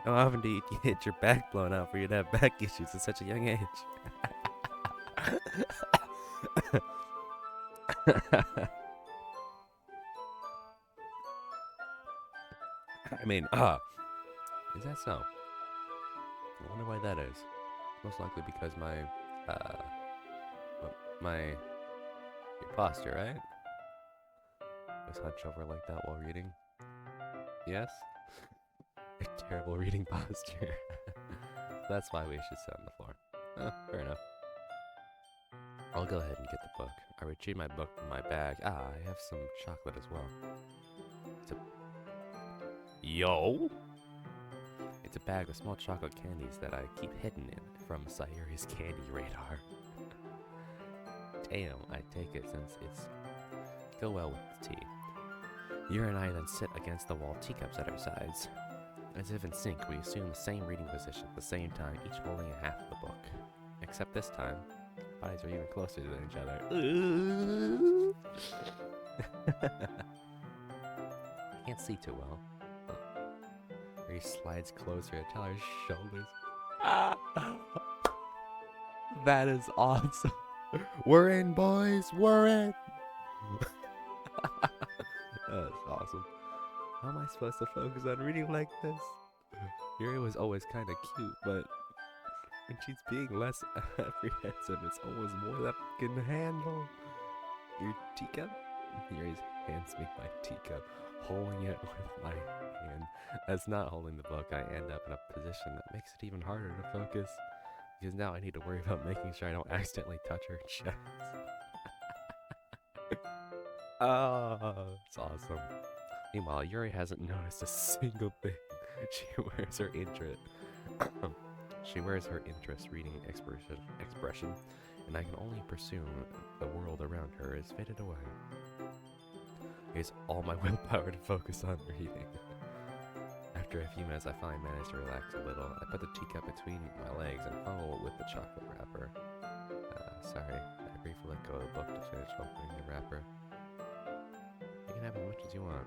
How often do you get your back blown out for you to have back issues at such a young age? I mean, is that so? I wonder why that is. Most likely because your posture, right? Just hunch over like that while reading. Yes? Your terrible reading posture. That's why we should sit on the floor. Fair enough. I'll go ahead and get the book. I retrieve my book from my bag. I have some chocolate as well. Yo! It's a bag of small chocolate candies that I keep hidden in from Sayuri's candy radar. Damn, I take it since it's go well with the tea. Yuri and I then sit against the wall, teacups at our sides. As if in sync, we assume the same reading position at the same time, each holding a half of the book. Except this time, bodies are even closer to each other. I can't see too well. He slides closer to Tyler's shoulders. That is awesome. We're in, boys. We're in. That's awesome. How am I supposed to focus on reading like this? Yuri was always kind of cute, but when she's being less apprehensive, it's almost more than I can handle. Your teacup? Yuri hands me my teacup, holding it with my hand. As not holding the book, I end up in a position that makes it even harder to focus. Because now I need to worry about making sure I don't accidentally touch her chest. Oh, it's awesome. Meanwhile, Yuri hasn't noticed a single thing. She wears her interest reading expression, and I can only presume the world around her is faded away. It's all my willpower to focus on reading. After a few minutes, I finally manage to relax a little. I put the teacup between my legs and fumble with the chocolate wrapper. Sorry, I briefly let go of the book to finish opening the wrapper. You can have as much as you want.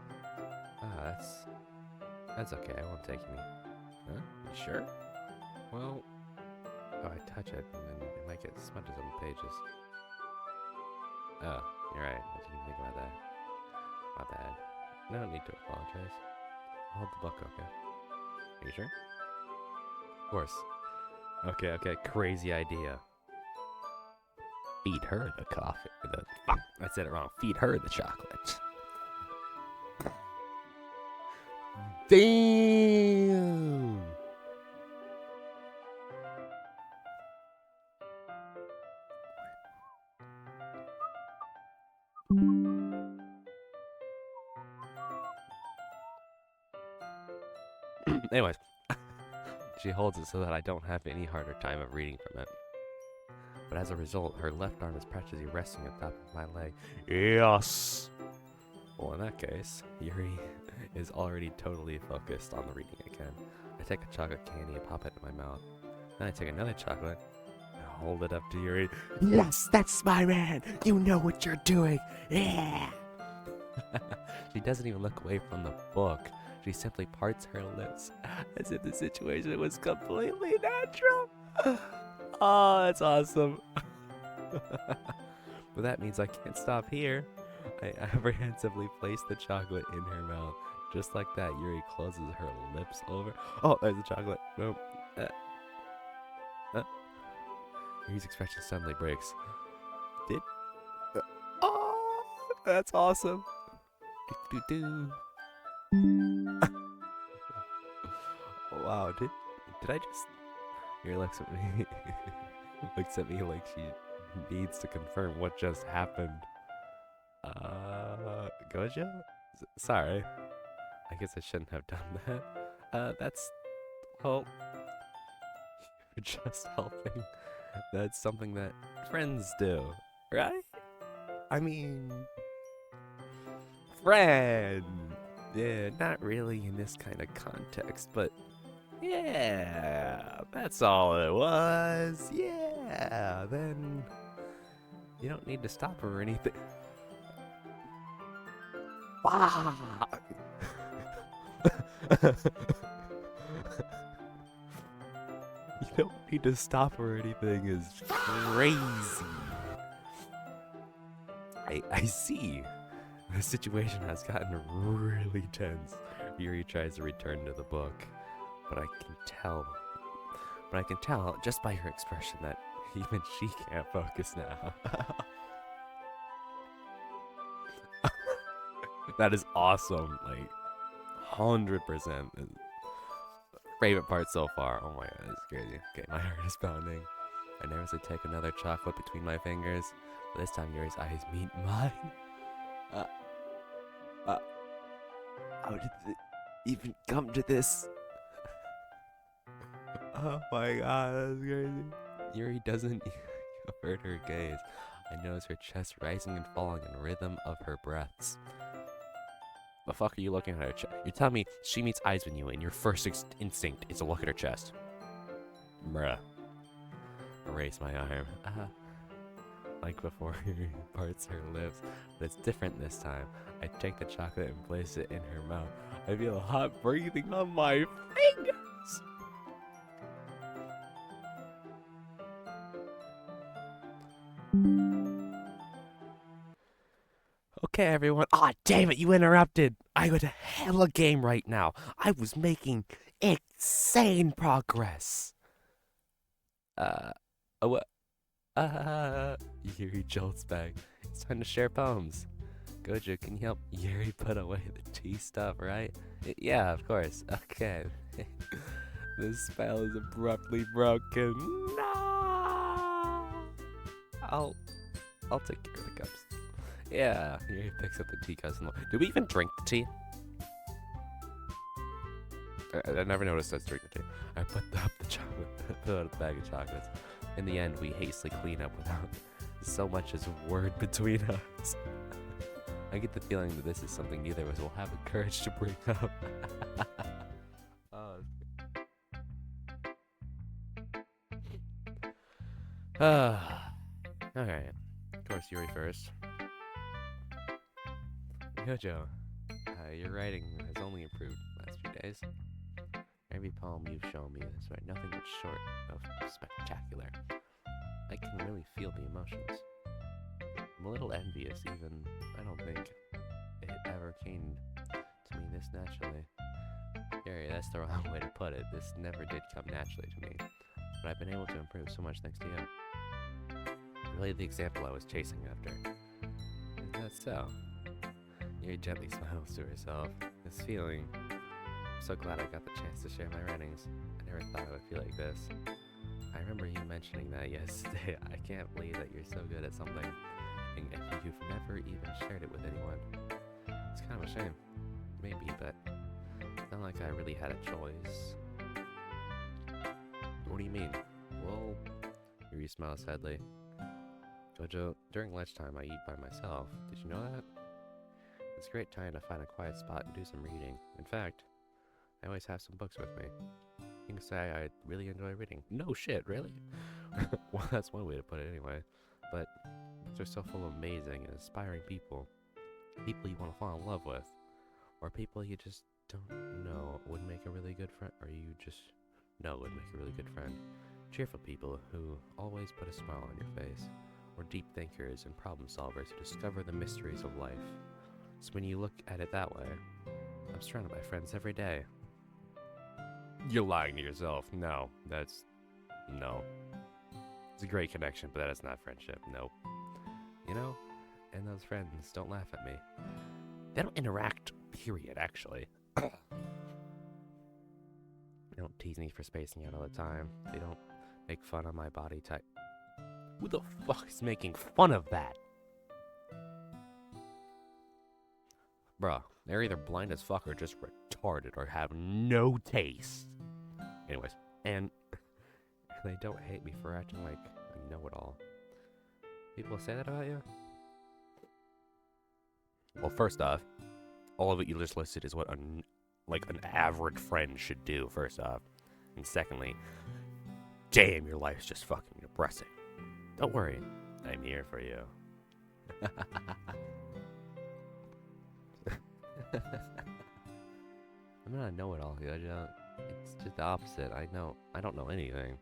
That's okay, I won't take any. Huh? You sure? Well, I touch it, and then it might get smudges on the pages. Oh, you're right, I didn't even think about that. My bad. No need to apologize. Hold the book, okay? Are you sure? Of course. Okay, crazy idea. Feed her the coffee. I said it wrong. Feed her the chocolate. Damn! Anyways, she holds it so that I don't have any harder time of reading from it. But as a result, her left arm is practically resting on top of my leg. Yes! Well, in that case, Yuri is already totally focused on the reading again. I take a chocolate candy and pop it in my mouth. Then I take another chocolate and hold it up to Yuri. Yes, that's my man! You know what you're doing! Yeah! She doesn't even look away from the book. She simply parts her lips as if the situation was completely natural. Oh, that's awesome. But that means I can't stop here. I apprehensively place the chocolate in her mouth. Just like that, Yuri closes her lips over. Oh, there's the chocolate. Boom. Yuri's expression suddenly breaks. Oh, that's awesome. Wow, did I just... Yuri looks at me. Looks at me like she needs to confirm what just happened. Gojo? Sorry. I guess I shouldn't have done that. That's... Well... You're just helping. That's something that friends do, right? I mean... Friend! Yeah, not really in this kind of context, but... Yeah, that's all it was. Yeah, then... You don't need to stop her or anything. Wow. You don't need to stop or anything is crazy. I see. The situation has gotten really tense. Yuri tries to return to the book, but I can tell just by her expression that even she can't focus now. That is awesome. Like, 100%. Favorite part so far. Oh my god, it's crazy. Okay, my heart is pounding. I nervously take another chocolate between my fingers. But this time Yuri's eyes meet mine. How did it even come to this? Oh my god, that's crazy. Yuri doesn't avert her gaze. I notice her chest rising and falling in rhythm of her breaths. The fuck are you looking at her chest? You're telling me she meets eyes with you and your first instinct is to look at her chest. Bruh. Erase my arm. Like before, Yuri parts her lips, but it's different this time. I take the chocolate and place it in her mouth. I feel hot breathing on my fingers. Okay, everyone. Ah, damn it, you interrupted. I would hella game right now. I was making insane progress. What? Yuri jolts back. It's time to share poems. Gojo, can you help Yuri put away the tea stuff, right? Yeah, of course. Okay. The spell is abruptly broken. No! I'll take care of the cups. Yeah, Yuri picks up the tea cups. Do we even drink the tea? I never noticed us drinking the tea. I put up the chocolate, put out the bag of chocolates. In the end, we hastily clean up without so much as a word between us. I get the feeling that this is something neither of us will have the courage to bring up. Alright. Of course, Yuri first. Gojo, your writing has only improved the last few days. Every poem you've shown me is nothing but short of spectacular. I can really feel the emotions. I'm a little envious even. I don't think it ever came to me this naturally. Yuri, that's the wrong way to put it. This never did come naturally to me. But I've been able to improve so much thanks to you. Really the example I was chasing after. Is that so? Yuri gently smiles to herself. This feeling... I'm so glad I got the chance to share my writings. I never thought I would feel like this. I remember you mentioning that yesterday. I can't believe that you're so good at something, and you've never even shared it with anyone. It's kind of a shame. Maybe, but it's not like I really had a choice. What do you mean? Well, Yuri smiles sadly. Gojo, during lunchtime I eat by myself. Did you know that? It's great trying to find a quiet spot and do some reading. In fact, I always have some books with me. You can say I really enjoy reading. No shit, really? Well, that's one way to put it anyway. But books are so full of amazing and inspiring people. People you want to fall in love with. Or people you just don't know would make a really good friend. Or you just know would make a really good friend. Cheerful people who always put a smile on your face. Or deep thinkers and problem solvers who discover the mysteries of life. So when you look at it that way, I'm surrounded by friends every day. You're lying to yourself. No. It's a great connection, but that is not friendship. Nope. You know? And those friends don't laugh at me. They don't interact, period, actually. They don't tease me for spacing out all the time. They don't make fun of my body type. Who the fuck is making fun of that? Bruh, they're either blind as fuck or just retarded or have no taste. Anyways, and they don't hate me for acting like I know-it-all. People say that about you? Well, first off, all of it you just listed is what an average friend should do, first off. And secondly, damn, your life's just fucking depressing. Don't worry, I'm here for you. I'm not a know-it-all, it's just the opposite. I don't know anything.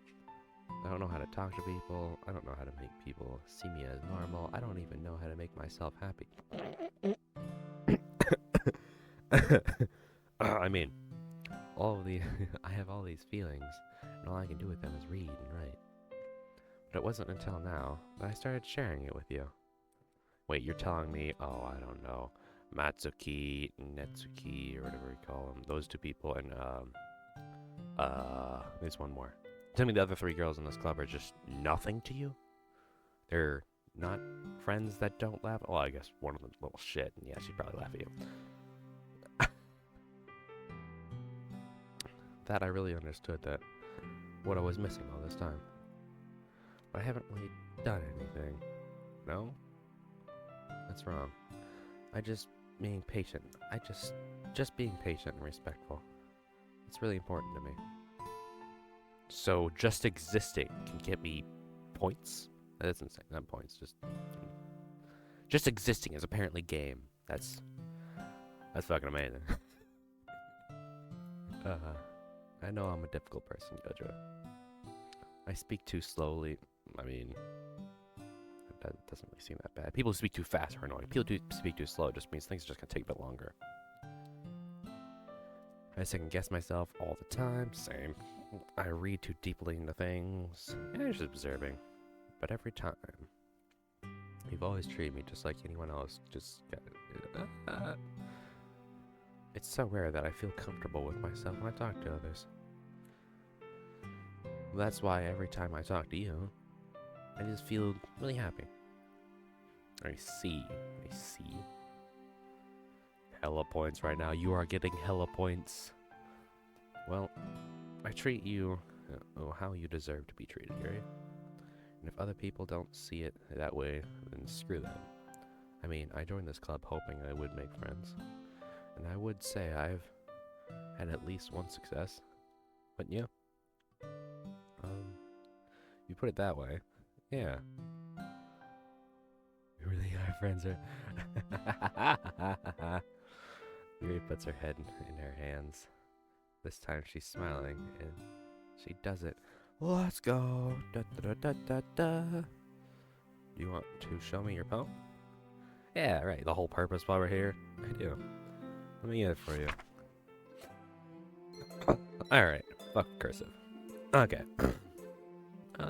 I don't know how to talk to people. I don't know how to make people see me as normal. I don't even know how to make myself happy. I mean, I have all these feelings, and all I can do with them is read and write. But it wasn't until now that I started sharing it with you. Wait, you're telling me, oh, I don't know, Matsuki, Netsuki, or whatever we call them, those two people, and, there's one more. Tell me the other three girls in this club are just nothing to you? They're not friends that don't laugh? Well, I guess one of them's a little shit, and yeah, she'd probably laugh at you. That I really understood that what I was missing all this time. But I haven't really done anything. No? That's wrong. Being patient. Just being patient and respectful. It's really important to me. So just existing can get me points? That doesn't say, not points, just existing is apparently game. That's fucking amazing. I know I'm a difficult person, Jojo. I speak too slowly. I mean, that doesn't really seem that bad. People who speak too fast are annoying. People who speak too slow just means things are just gonna take a bit longer. I second guess myself all the time. Same. I read too deeply into things. And I'm just observing. But every time, you've always treated me just like anyone else. It's so rare that I feel comfortable with myself when I talk to others. That's why every time I talk to you, I just feel really happy. I see. Hella points right now. You are getting hella points. Well, I treat you how you deserve to be treated, Gary. And if other people don't see it that way, then screw them. I mean, I joined this club hoping I would make friends. And I would say I've had at least one success. But yeah. You put it that way. Yeah. We really are friends, right? Yuri puts her head in her hands. This time she's smiling, and she does it. Let's go. Da, da, da, da, da. Do you want to show me your poem? Yeah, right. The whole purpose why we're here. I do. Let me get it for you. Alright. Fuck cursive. Okay.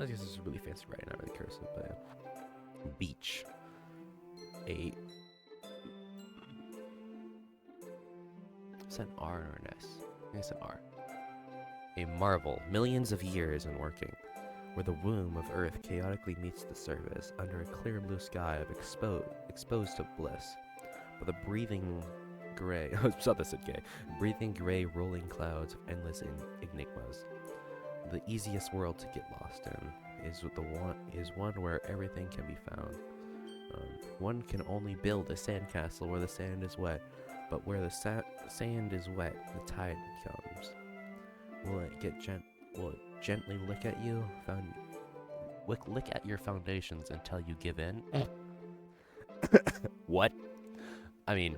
This is really fancy writing, not really cursive, but beach. Is that an R or an S? I think it's an R. A marvel, millions of years in working, where the womb of Earth chaotically meets the surface under a clear blue sky of exposed to bliss, with a breathing gray, breathing gray rolling clouds of endless enigmas. The easiest world to get lost in is one where everything can be found. One can only build a sandcastle where the sand is wet, but where the sand is wet, the tide comes. Will it gently lick at you? Lick at your foundations until you give in? What? I mean,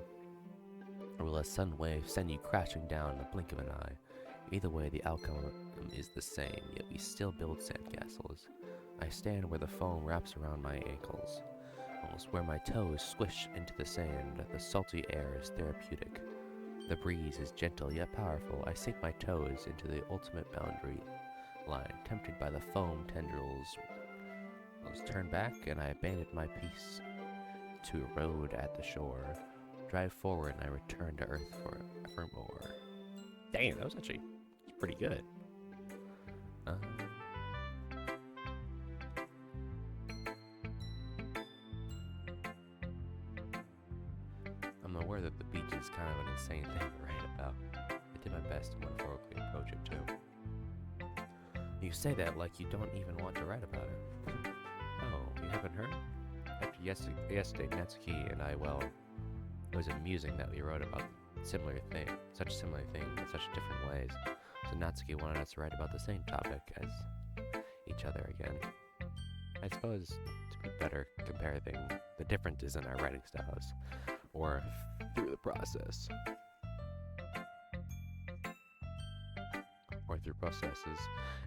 or will a sudden wave send you crashing down in the blink of an eye? Either way, the outcome is the same, yet we still build sandcastles. I stand where the foam wraps around my ankles, almost where my toes squish into the sand. The salty air is therapeutic. The breeze is gentle yet powerful. I sink my toes into the ultimate boundary line, tempted by the foam tendrils. I was turned back, and I abandoned my peace to a road at the shore. Drive forward, and I return to Earth for more. Dang, that was actually pretty good. I'm aware that the beach is kind of an insane thing to write about. I did my best to metaphorically approach it too. You say that like you don't even want to write about it. Oh, you haven't heard? After yesterday, Natsuki and I, well, it was amusing that we wrote about such similar things in such different ways. So Natsuki wanted us to write about the same topic as each other again. I suppose to be better compare the differences in our writing styles, or through the process, or through processes.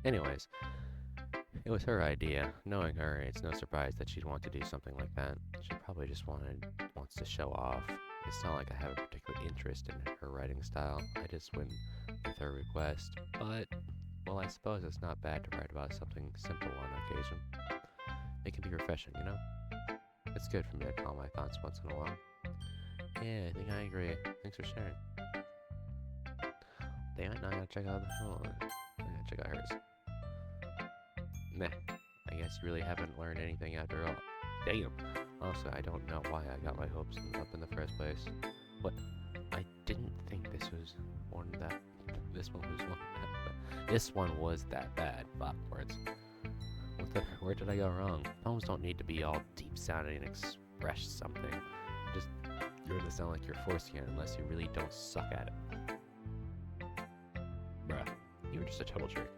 Anyways, it was her idea. Knowing her, it's no surprise that she'd want to do something like that. She probably just wants to show off. It's not like I have a particular interest in her writing style. I just went with her request. But, well, I suppose it's not bad to write about something simple on occasion. It can be refreshing, you know? It's good for me to calm my thoughts once in a while. Yeah, I think I agree. Thanks for sharing. Damn it, now I gotta check out I gotta check out hers. Meh. I guess you really haven't learned anything after all. Damn. Also, I don't know why I got my hopes up in the first place. What? I didn't think this one was that bad. Fuck words. Where did I go wrong? Poems don't need to be all deep sounding and express something. You're gonna sound like you're forcing it unless you really don't suck at it. Bruh, you're just a total jerk.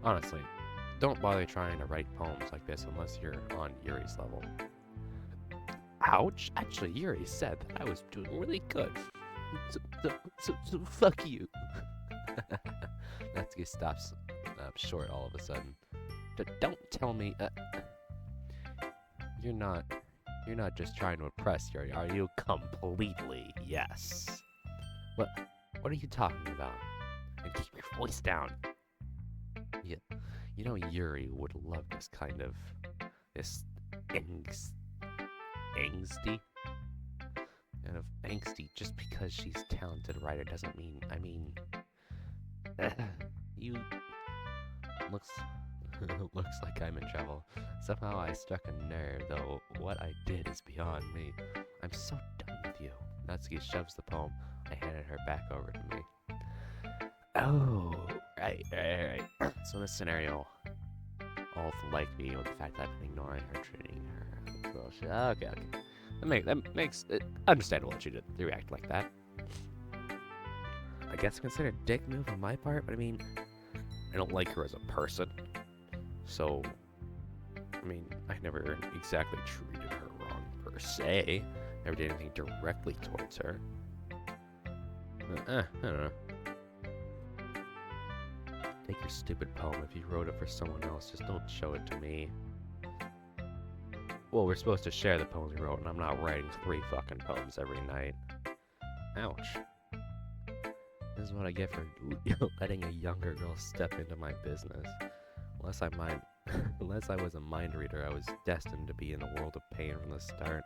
Honestly, don't bother trying to write poems like this unless you're on Yuri's level. Ouch! Actually, Yuri said that I was doing really good. So fuck you. Natsuki stops short all of a sudden. Don't tell me. You're not just trying to impress, Yuri, are you? Completely, yes. What are you talking about? And keep your voice down. Yeah, you know Yuri would love this kind of angsty. And of angsty, just because she's a talented writer doesn't mean, you looks like I'm in trouble. Somehow I struck a nerve, though what I did is beyond me. I'm so done with you. Natsuki shoves the poem. I handed her back over to me. Oh, right. So this scenario, all like me with the fact that I've been ignoring her, treating her bullshit. Okay. That makes it understandable that you did react like that. I guess considered a dick move on my part, but I don't like her as a person. So, I never exactly treated her wrong per se. Never did anything directly towards her. I don't know. Take your stupid poem. If you wrote it for someone else, just don't show it to me. Well, we're supposed to share the poems we wrote, and I'm not writing 3 fucking poems every night. Ouch. This is what I get for letting a younger girl step into my business. Unless I was a mind reader, I was destined to be in a world of pain from the start.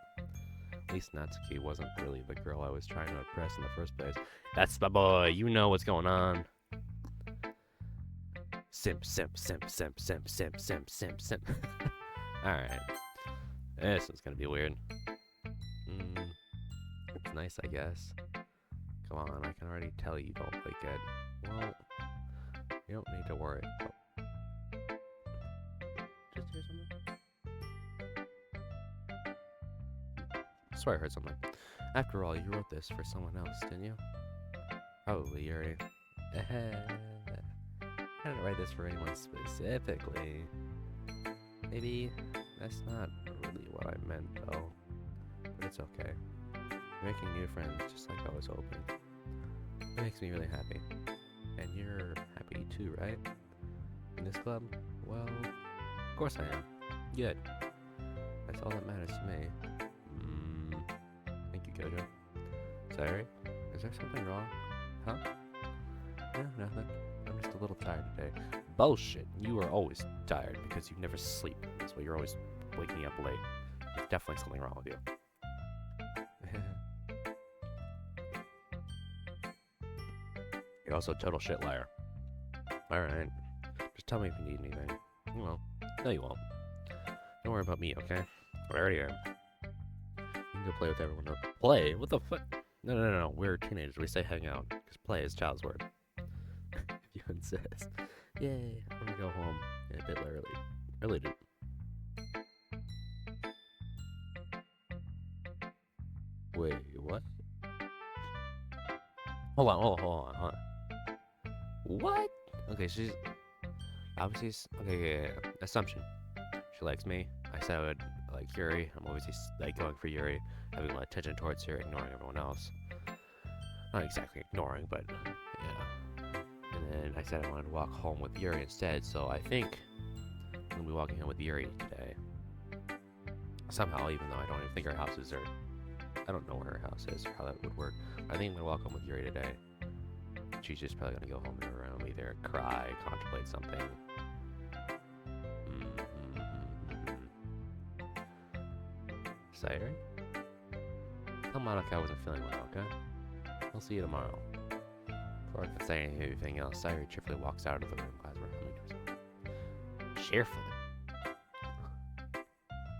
At least Natsuki wasn't really the girl I was trying to impress in the first place. That's my boy, you know what's going on. Simp. Alright. This one's gonna be weird. It's nice, I guess. Come on, I can already tell you don't like it. Well, you don't need to worry. Just hear something? swear I heard something. After all, you wrote this for someone else, didn't you? Probably Yuri. I didn't write this for anyone specifically. Maybe that's not really what I meant, though. But it's okay. You're making new friends just like I was hoping. It makes me really happy. And you're happy too, right? In this club? Well, of course I am. Good. That's all that matters to me. Thank you, Gojo. Sorry? Is there something wrong? Huh? No, nothing. I'm just a little tired today. Bullshit. You are always tired because you never sleep. That's why you're always waking up late. There's definitely something wrong with you. You're also a total shit liar. Alright. Just tell me if you need anything. You won't. No, you won't. Don't worry about me, okay? I already am. You can go play with everyone else. Play? What the fuck? No. We're teenagers. We say hang out. Because play is child's word. If you insist. Yay. I'm gonna go home a bit early. Early to... Wait, what? Hold on. What? Okay, she's... Obviously... Okay, yeah. Assumption. She likes me. I said I would like Yuri. I'm obviously like going for Yuri, having my attention towards her, ignoring everyone else. Not exactly ignoring, but yeah. And then I said I wanted to walk home with Yuri instead, so I think I'm gonna be walking home with Yuri today. Somehow, even though I don't even think her house is there. I don't know where her house is or how that would work. I think I'm gonna walk home with Yuri today. She's just probably gonna go home in her room, either cry, contemplate something. Sayuri? Tell Monica I wasn't feeling well, okay? I'll see you tomorrow. Before I can say anything else, Sayuri cheerfully walks out of the room as we're coming to herself. Cheerfully?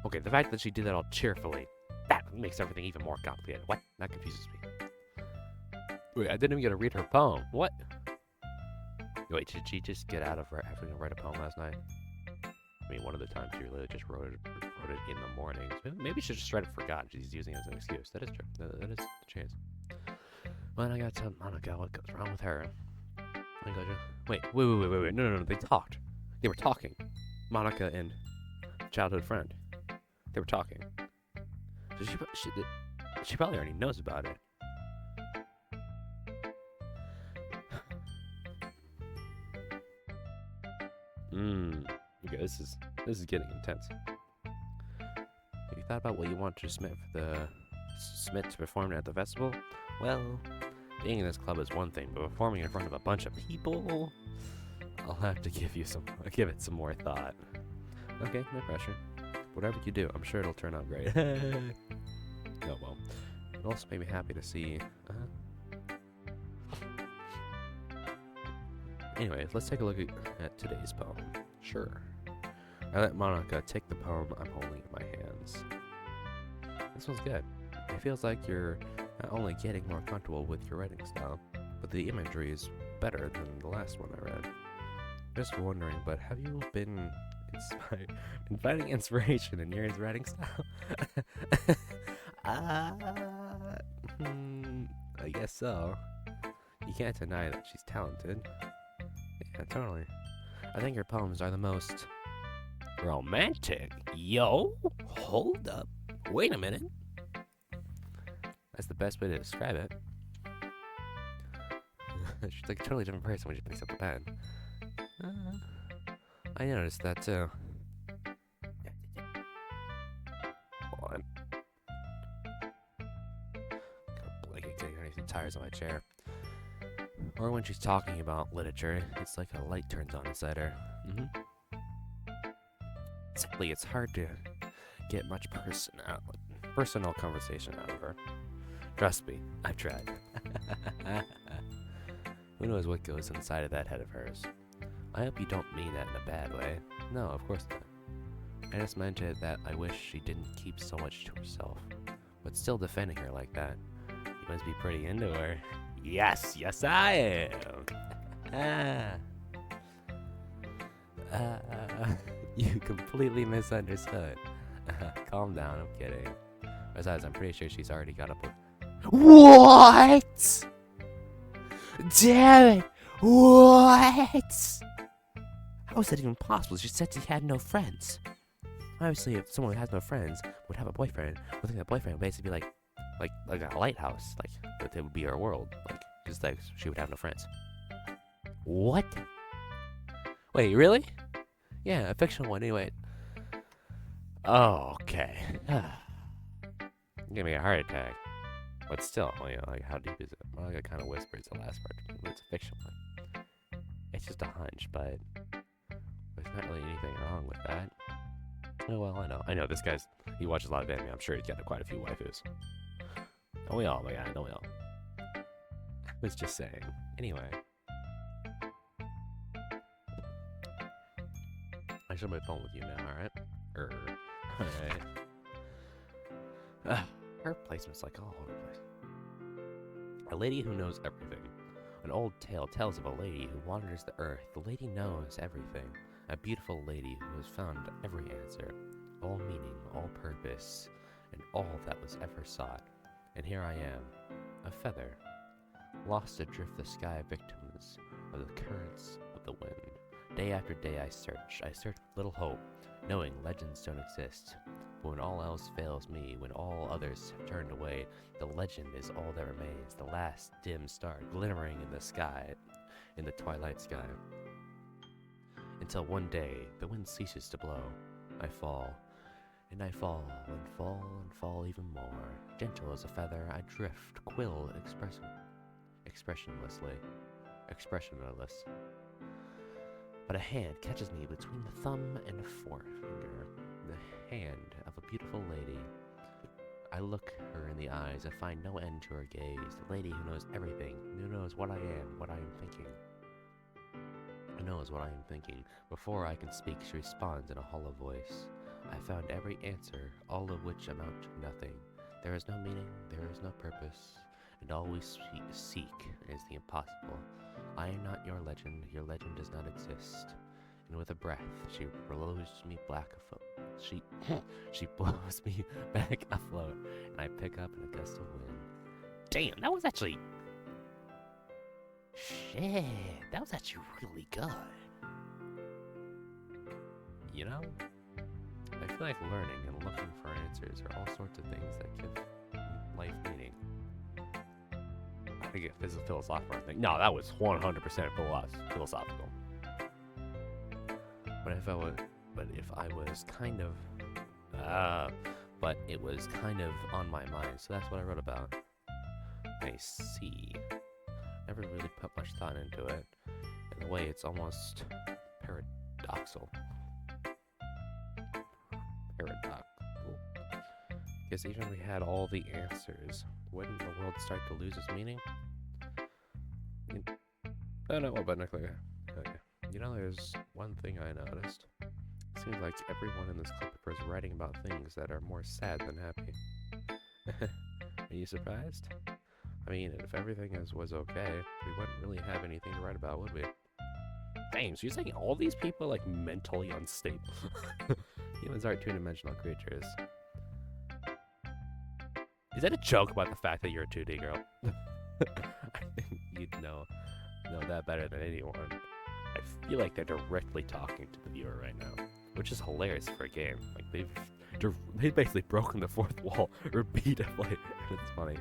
Okay, the fact that she did that all cheerfully, that makes everything even more complicated. What? That confuses me. Wait, I didn't even get to read her poem. What? Wait, did she just get out of having to write a poem last night? I mean, one of the times she really just wrote it in the mornings. Maybe she just straight up forgot. She's using it as an excuse. That is true. That is the chance. Well, I gotta tell Monica what goes wrong with her. I go, wait. No. They talked. They were talking. Monica and childhood friend. They were talking. So she probably already knows about it. Okay, this is getting intense. Have you thought about what you want to submit to perform at the festival? Well, being in this club is one thing, but performing in front of a bunch of people, I'll have to give it some more thought. Okay, no pressure. Whatever you do, I'm sure it'll turn out great. Oh well. It'll also make me happy to see. Anyways, let's take a look at today's poem. Sure. I let Monica take the poem I'm holding in my hands. This one's good. It feels like you're not only getting more comfortable with your writing style, but the imagery is better than the last one I read. Just wondering, but have you been finding inspiration in Yuri's writing style? I guess so. You can't deny that she's talented. Yeah, totally. I think her poems are the most romantic. Yo, hold up. Wait a minute. That's the best way to describe it. She's like a totally different person when she picks up the pen. I noticed that too. Hold on. Got a blanket getting underneath the tires on my chair. Or when she's talking about literature, it's like a light turns on inside her. Exactly, it's hard to get much personal conversation out of her. Trust me, I've tried. Who knows what goes inside of that head of hers? I hope you don't mean that in a bad way. No, of course not. I just meant it that I wish she didn't keep so much to herself. But still defending her like that. You must be pretty into her. Yes, I am. You completely misunderstood. Calm down, I'm kidding. Besides, I'm pretty sure she's already got up with. What? Damn it! What? How is that even possible? She said she had no friends. Obviously, if someone who has no friends would have a boyfriend, would think that boyfriend would basically be like a lighthouse. Like, that it would be her world. Like, just like she would have no friends. What? Wait, really? Yeah, a fictional one. Anyway. Oh, okay. Give me a heart attack. But still, like, how deep is it? Well, like, I kind of whispered the last part. It's a fictional one. It's just a hunch, but there's not really anything wrong with that. Oh, well, I know. This guy's, he watches a lot of anime. I'm sure he's got quite a few waifus. Don't we all, my guy? Don't we all? I was just saying. Anyway. I should have my phone with you now, alright? Alright. Her placement's like all over the place. A lady who knows everything. An old tale tells of a lady who wanders the earth. The lady knows everything. A beautiful lady who has found every answer, all meaning, all purpose, and all that was ever sought. And here I am, a feather, lost adrift the sky, victims of the currents of the wind. Day after day I search with little hope, knowing legends don't exist. But when all else fails me, when all others have turned away, the legend is all that remains, the last dim star glimmering in the sky, in the twilight sky. Until one day, the wind ceases to blow. I fall, and I fall, and fall, and fall even more. Gentle as a feather, I drift, quill, expressionless. But a hand catches me between the thumb and the forefinger, the hand of a beautiful lady. I look her in the eyes, I find no end to her gaze, the lady who knows everything, who knows what I am, what I am thinking. Who knows what I am thinking. Before I can speak, she responds in a hollow voice. I found every answer, all of which amount to nothing. There is no meaning, there is no purpose, and all we seek is the impossible. I am not your legend does not exist. And with a breath, she blows me back afloat. She blows me back afloat, and I pick up in a gust of wind. Damn, that was actually... Shit, that was actually really good. You know? I feel like learning and looking for answers are all sorts of things that give life meaning. I think this is a philosophical thing. No, that was 100% philosophical. But if I was kind of, but it was kind of on my mind, so that's what I wrote about. I see. Never really put much thought into it. In a way, it's almost paradoxical. Because even if we had all the answers, wouldn't the world start to lose its meaning? Oh no, what button? Okay. You know, there's one thing I noticed. It seems like everyone in this club prefers writing about things that are more sad than happy. Are you surprised? I mean, if everything was okay, we wouldn't really have anything to write about, would we? Dang, so you're saying all these people are, like, mentally unstable? Humans aren't two-dimensional creatures. Is that a joke about the fact that you're a 2D girl? I think you'd know that better than anyone. I feel like they're directly talking to the viewer right now, which is hilarious for a game. Like, they've basically broken the fourth wall repeatedly, and it's funny.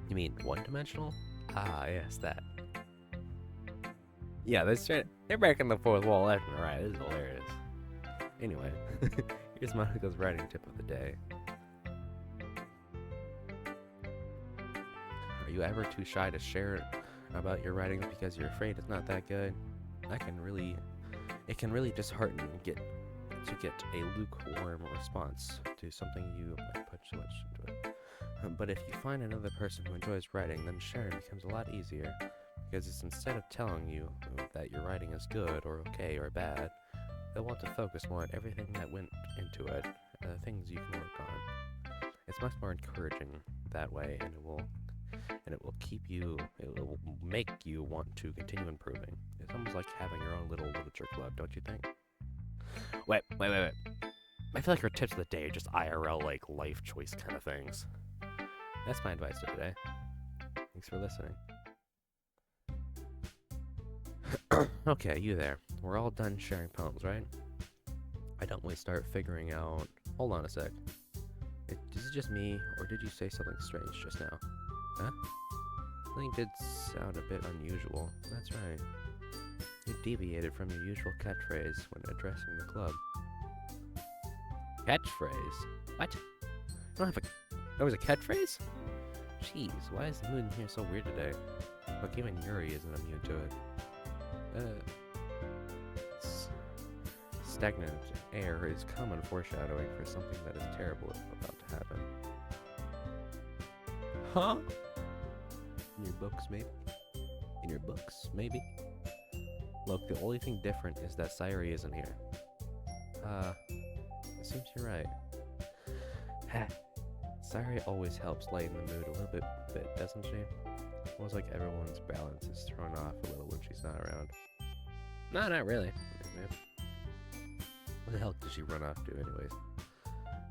You mean one-dimensional? Ah, yes, that. Yeah, they're breaking the fourth wall left and right. This is hilarious. Anyway, here's Monica's writing tip of the day. Are you ever too shy to share about your writing because you're afraid it's not that good? It can really dishearten to get a lukewarm response to something you might put too much into it. But if you find another person who enjoys writing, then sharing becomes a lot easier, because it's instead of telling you that your writing is good or okay or bad, they'll want to focus more on everything that went into it and the things you can work on. It's much more encouraging that way, and it will make you want to continue improving. It's almost like having your own little literature club, don't you think? Wait. I feel like her tips of the day are just IRL, like, life choice kind of things. That's my advice for today. Thanks for listening. Okay, you there. We're all done sharing poems, right? I don't really start figuring out... Hold on a sec. Is it just me, or did you say something strange just now? Huh? Something did sound a bit unusual. That's right. You deviated from your usual catchphrase when addressing the club. Catchphrase? What? I don't have a... That was a catchphrase? Jeez, why is the mood in here so weird today? Look, even Yuri isn't immune to it. Stagnant air is common foreshadowing for something that is terrible about to happen. Huh? In your books, maybe? In your books, maybe? Look, the only thing different is that Sayuri isn't here. It seems you're right. Sayuri always helps lighten the mood a little bit, doesn't she? Almost like everyone's balance is thrown off a little when she's not around. No, not really. What the hell did she run off to, anyways?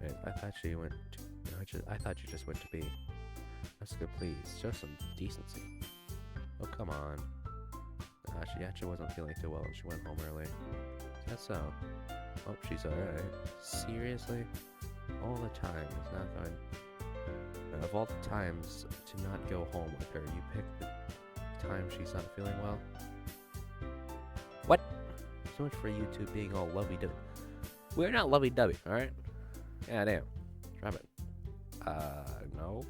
Man, I thought she went to... I thought you just went to pee. Jessica, please, show some decency. Oh, come on. She actually wasn't feeling too well and she went home early. That's so. Oh, she's alright. Seriously? All the time is not going... of all the times to not go home with her, you picked the time she's not feeling well? What? So much for you two being all lovey-dovey. We're not lovey-dovey, alright? Yeah, damn. Drop it. No.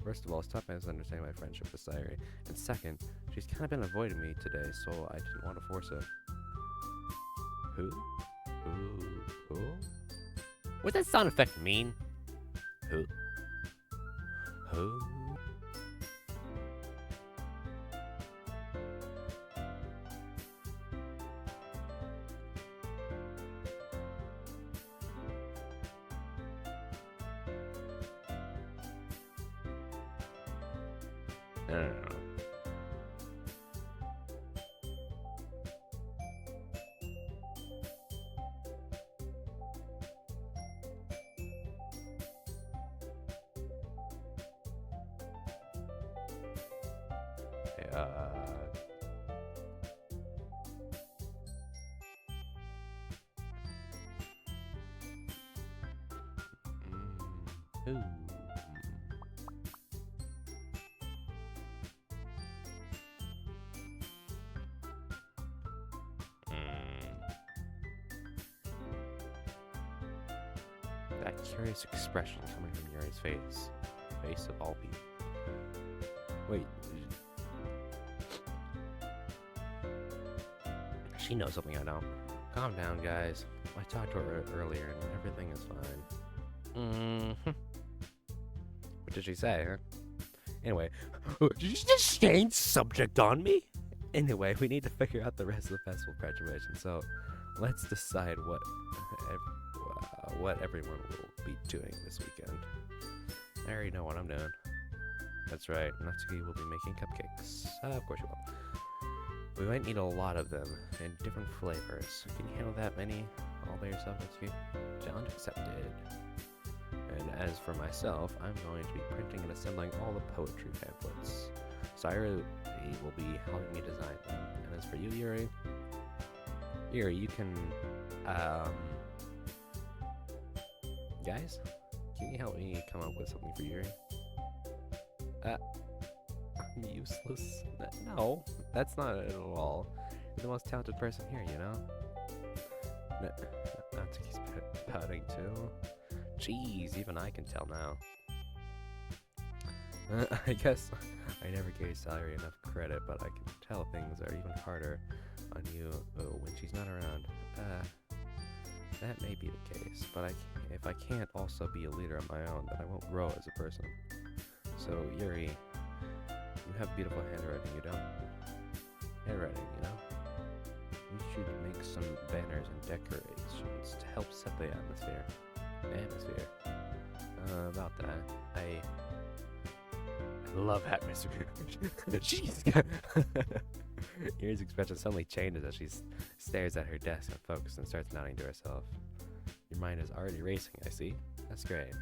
First of all, stop misunderstanding my friendship with Sayuri. And second, she's kind of been avoiding me today, so I didn't want to force it. Who? Who? What does that sound effect mean? Who? Who? I don't know. Who? That curious expression coming from Yuri's face. Face of all people. Wait. She knows something I don't. Calm down, guys. I talked to her earlier and everything is fine. What did she say, huh? Anyway, did you just change subject on me? Anyway, we need to figure out the rest of the festival graduation, so let's decide what everyone will be doing this weekend. I already know what I'm doing. That's right, Natsuki will be making cupcakes. Of course you will. We might need a lot of them, in different flavors. Can you handle that many all by yourself, Natsuki? Challenge accepted. And as for myself, I'm going to be printing and assembling all the poetry pamphlets. Sayuri will be helping me design them. And as for you, Yuri, you can, guys, can you help me come up with something for Yuri? I'm useless. No, that's not it at all. You're the most talented person here, you know? Natsuki's pouting too. Jeez, even I can tell now. I guess I never gave Sayuri enough credit, but I can tell things are even harder on you when she's not around. That may be the case, but if I can't also be a leader on my own, then I won't grow as a person. So, Yuri, you have beautiful handwriting, you don't? Handwriting, you know? You should make some banners and decorations to help set the atmosphere. About that, I love atmosphere. Jeez. Yuri's expression suddenly changes as she stares at her desk unfocused and starts nodding to herself. Your mind is already racing, I see. That's great.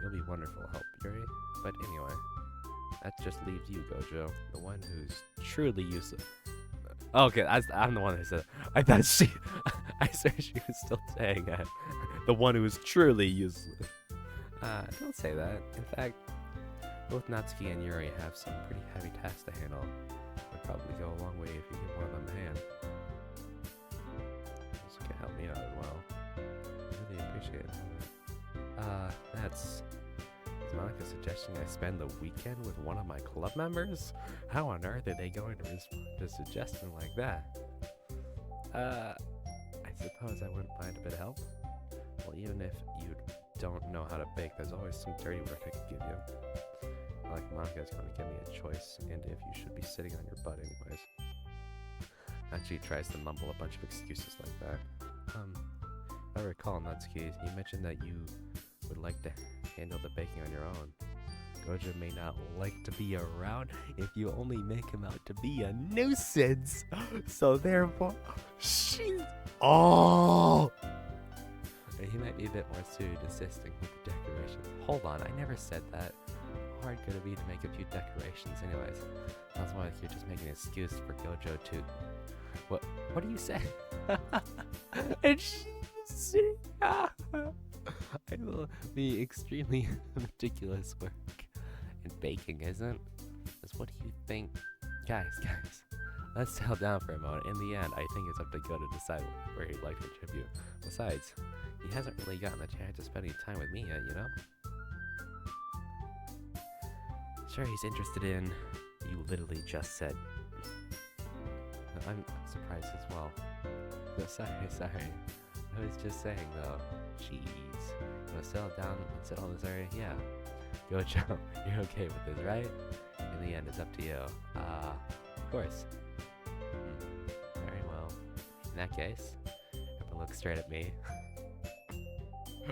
You'll be wonderful help, Yuri. But anyway, that just leaves you, Gojo, the one who's truly useless. Okay, I'm the one that said it. I thought I swear she was still saying that. The one who is truly useless. Don't say that. In fact, both Natsuki and Yuri have some pretty heavy tasks to handle. Would probably go a long way if you give one of them a hand. This can help me out as well. I really appreciate it. That's... Is Monica suggesting I spend the weekend with one of my club members? How on earth are they going to respond to a suggestion like that? I suppose I wouldn't mind a bit of help. Well, even if you don't know how to bake, there's always some dirty work I could give you. Like Monica's going to give me a choice, and if you should be sitting on your butt anyways. And she tries to mumble a bunch of excuses like that. If I recall, Natsuki, you mentioned that you would like to handle the baking on your own. Gojo may not like to be around if you only make him out to be a nuisance. So therefore, she's... Oh! He might be a bit more suited assisting with the decorations. Hold on, I never said that. How hard could it be to make a few decorations anyways? Sounds like you're just making an excuse for Gojo to... What do you say? I will be extremely meticulous work. And baking isn't? Because what do you think? Guys, let's settle down for a moment. In the end, I think it's up to Go to decide where he'd like to contribute. Besides, he hasn't really gotten the chance to spend any time with me yet, you know? Sure, he's interested in... You literally just said... I'm surprised as well. No, sorry. I was just saying, though. Jeez. You wanna settle down and settle in this area? Yeah. Gojo, you're okay with this, right? In the end, it's up to you. Of course. Very well. In that case, everyone look straight at me.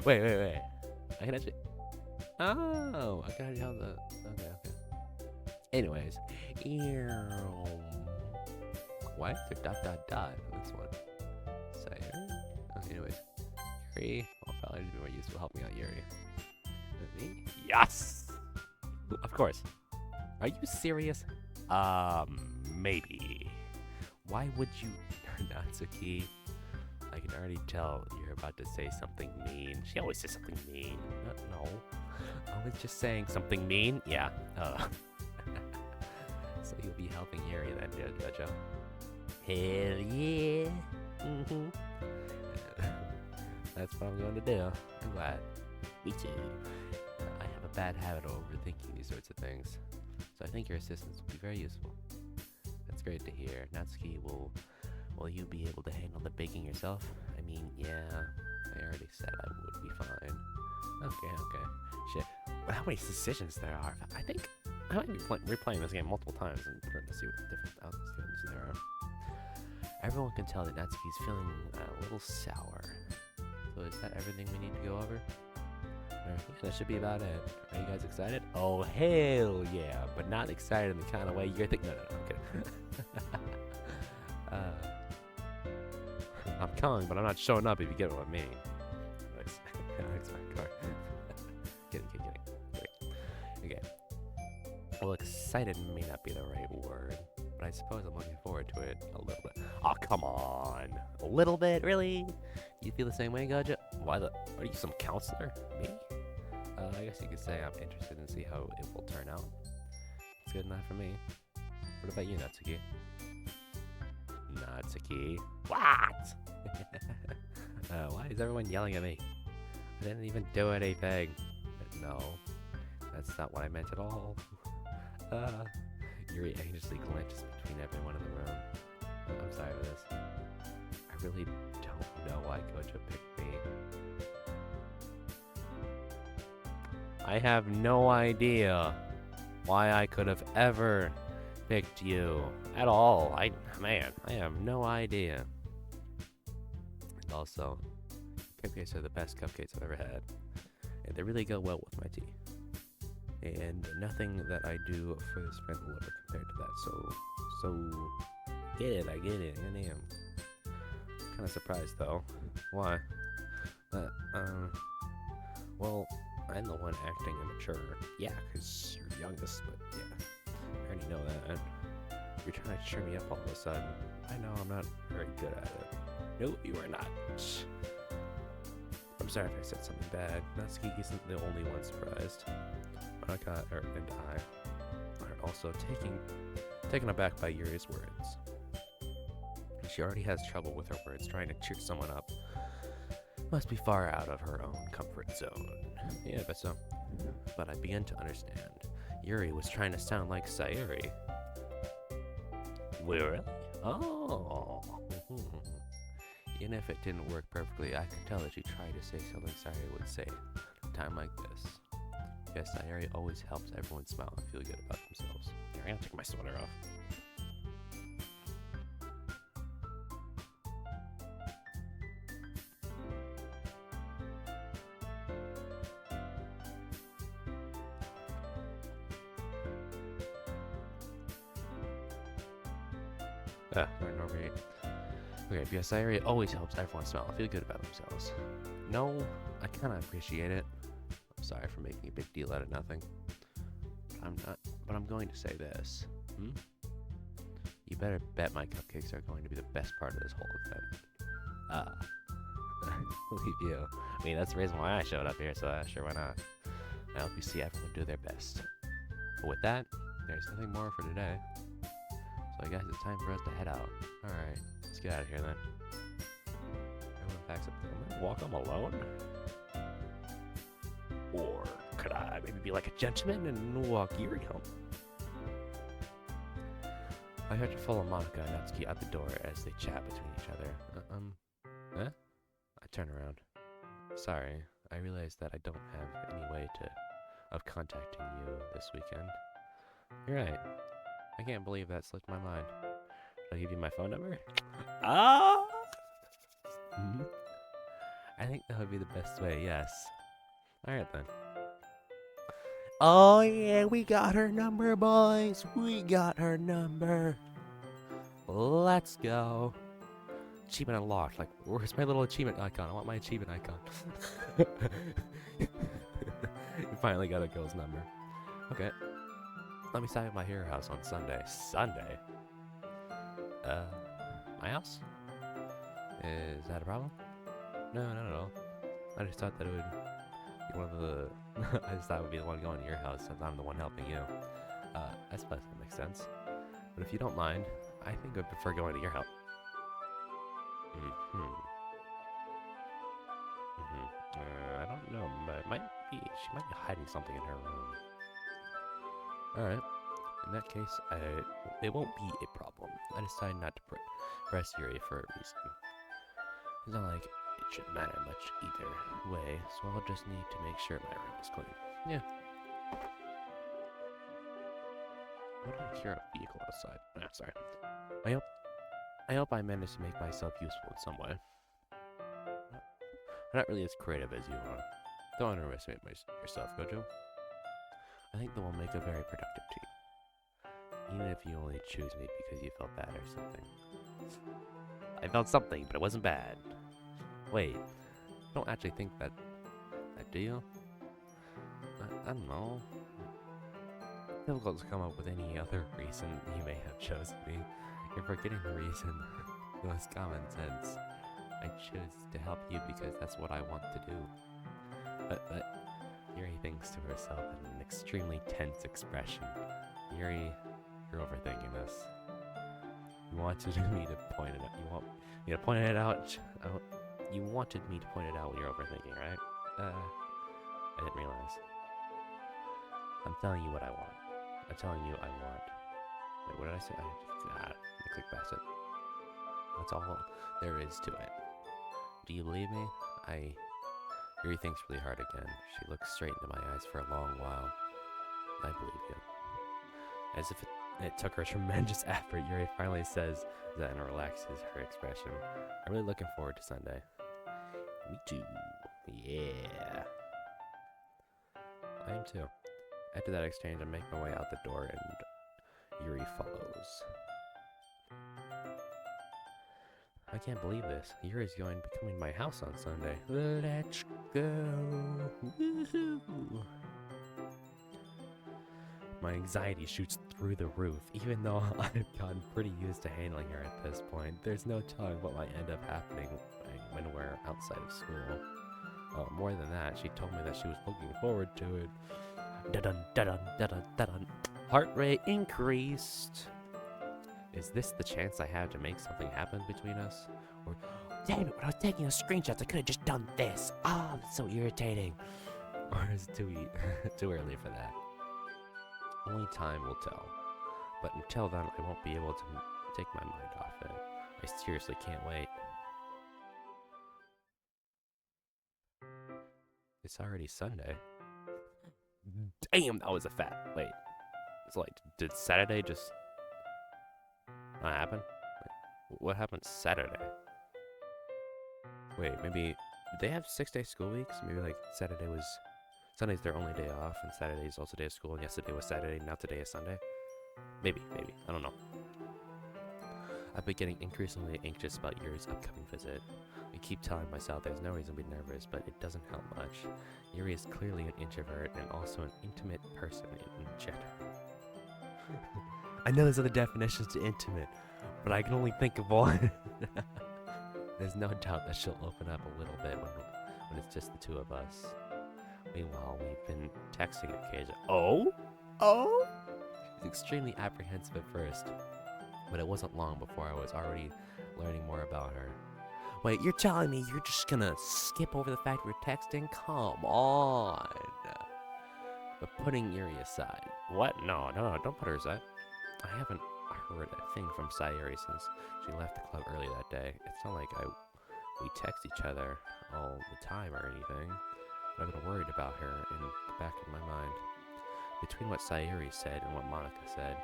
Wait. I can actually... Oh! I can already have the... Okay. Anyways. Why is there ... on this one? Okay, anyways. Yuri. I'll probably be more useful. Help me out, Yuri. Me? Yes! Of course. Are you serious? Maybe. Why would you... Natsuki? I can already tell you're about to say something mean. She always says something mean. No. I was just saying something mean? Yeah. So you'll be helping Yuri then, Gojo? Hell yeah. That's what I'm going to do. I'm glad. Me too. I have a bad habit of overthinking these sorts of things, so I think your assistance will be very useful. That's great to hear. Natsuki, will you be able to handle the baking yourself? I mean, yeah, I already said I would be fine. Okay. Shit. How many decisions there are? I think I might be replaying this game multiple times and trying to see what different outcomes there are. Everyone can tell that Natsuki's feeling a little sour. So is that everything we need to go over? That should be about it. Are you guys excited? Oh, hell yeah. But not excited in the kind of way you're thinking. No, I'm kidding. I'm coming, but I'm not showing up if you get what I mean. Alex, my car. Kidding. Okay. Well, excited may not be the right word, but I suppose I'm looking forward to it a little bit. Oh, come on. A little bit? Really? You feel the same way, Gojo? Are you some counselor? Me? I guess you could say I'm interested in see how it will turn out. It's good enough for me. What about you, Natsuki? Natsuki? What? Why is everyone yelling at me? I didn't even do anything. No, that's not what I meant at all. Yuri anxiously glances between everyone in the room. I'm sorry for this. I really don't know why Gojo picked me. I have no idea why I could have ever picked you at all. I have no idea. And also, cupcakes are the best cupcakes I've ever had, and they really go well with my tea. And nothing that I do for this friend will ever compare to that. So I get it. I am kind of surprised though. Why? But, well, I'm the one acting immature. Yeah, because you're the youngest, but yeah, I already know that. You're trying to cheer me up all of a sudden. I know I'm not very good at it. No, you are not. I'm sorry if I said something bad. Natsuki isn't the only one surprised. Monika and I are also taken aback by Yuri's words. She already has trouble with her words. Trying to cheer someone up must be far out of her own comfort zone. Yeah, but so. But I begin to understand. Yuri was trying to sound like Sayuri. Really? Oh. Even if it didn't work perfectly, I could tell that she tried to say something Sayuri would say at a time like this. Yes, Sayuri always helps everyone smile and feel good about themselves. Here, I'm gonna take my sweater off. Normally. Okay, because Sayuri always helps everyone smile and feel good about themselves. No, I kind of appreciate it. I'm sorry for making a big deal out of nothing. But I'm going to say this. You better bet my cupcakes are going to be the best part of this whole event. Believe you. I mean, that's the reason why I showed up here, so sure, why not? I hope you see everyone do their best. But with that, there's nothing more for today. So I guess it's time for us to head out. Alright, let's get out of here then. Everyone packs up the walk home alone? Or could I maybe be like a gentleman and walk Yuri home? I had to follow Monika and Natsuki out the door as they chat between each other. Huh? I turn around. Sorry, I realized that I don't have any way of contacting you this weekend. You're right. I can't believe that slipped my mind. Should I give you my phone number? Ah! I think that would be the best way, yes. Alright then. Oh yeah, we got her number, boys. We got her number. Let's go. Achievement unlocked. Like, where's my little achievement icon? I want my achievement icon. You finally got a girl's number. Okay. Let me stop at my hero house on Sunday. Sunday? My house? Is that a problem? No, not at all. I just thought that it would be one of the... I just thought it would be the one going to your house since I'm the one helping you. I suppose that makes sense. But if you don't mind, I think I'd prefer going to your house. I don't know, but she might be hiding something in her room. Alright. In that case, it won't be a problem. I decided not to press Yuri for a reason. It's not like it should matter much either way, so I'll just need to make sure my room is clean. Yeah. What did I hear a vehicle outside? Ah, sorry. I hope I managed to make myself useful in some way. I'm not really as creative as you are. Don't underestimate yourself, Gojo. I think that we'll make a very productive team. Even if you only choose me because you felt bad or something. I felt something, but it wasn't bad. Wait, you don't actually think that do you? I don't know. Difficult to come up with any other reason you may have chosen me. You're forgetting the reason. It was common sense. I chose to help you because that's what I want to do. But Yuri thinks to herself in an extremely tense expression. Yuri, you're overthinking this. You wanted me to point it out. You want me to point it out? You wanted me to point it out when you're overthinking, right? I didn't realize. I'm telling you what I want. I'm telling you I want. Wait, what did I say? I click past it. That's all there is to it. Do you believe me? Yuri thinks really hard again. She looks straight into my eyes for a long while. I believe you. As if it took her tremendous effort, Yuri finally says that and relaxes her expression. I'm really looking forward to Sunday. Me too. Yeah. I am too. After that exchange, I make my way out the door and Yuri follows. I can't believe this. Yuri's going to be coming to my house on Sunday. Let's go. Woohoo. My anxiety shoots through the roof, even though I've gotten pretty used to handling her at this point. There's no telling what might end up happening when we're outside of school. Oh, more than that, she told me that she was looking forward to it. Da-dun, da-dun, da-dun, da-dun. Heart rate increased. Is this the chance I have to make something happen between us? Or, damn it, when I was taking those screenshots, I could have just done this. Ah, that's so irritating. Or is it too early for that? Only time will tell. But until then, I won't be able to take my mind off it. I seriously can't wait. It's already Sunday. Damn, that was a fat. Wait. It's like, did Saturday just not happen? Wait, what happened Saturday? Wait, maybe did they have 6-day school weeks? Maybe like Sunday's their only day off, and Saturday is also day of school, and yesterday was Saturday, now today is Sunday? Maybe, I don't know. I've been getting increasingly anxious about Yuri's upcoming visit. I keep telling myself there's no reason to be nervous, but it doesn't help much. Yuri is clearly an introvert and also an intimate person in general. I know there's other definitions to intimate, but I can only think of one. There's no doubt that she'll open up a little bit when it's just the two of us. Meanwhile, we've been texting occasionally. Oh? She's extremely apprehensive at first, but it wasn't long before I was already learning more about her. Wait, you're telling me you're just gonna skip over the fact we're texting? Come on. But putting Yuri aside. What? No, don't put her aside. I haven't heard a thing from Sayuri since she left the club early that day. It's not like we text each other all the time or anything, but I've been worried about her in the back of my mind. Between what Sayuri said and what Monica said,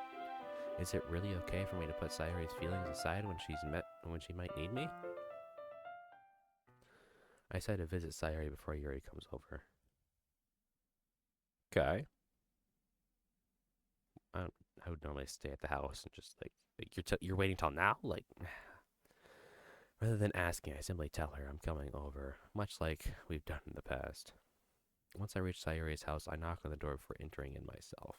is it really okay for me to put Sayuri's feelings aside when she might need me? I said to visit Sayuri before Yuri comes over. Okay. I would normally stay at the house and just like you're waiting till now, like. Rather than asking, I simply tell her I'm coming over, much like we've done in the past. Once I reach Sayuri's house, I knock on the door before entering in myself.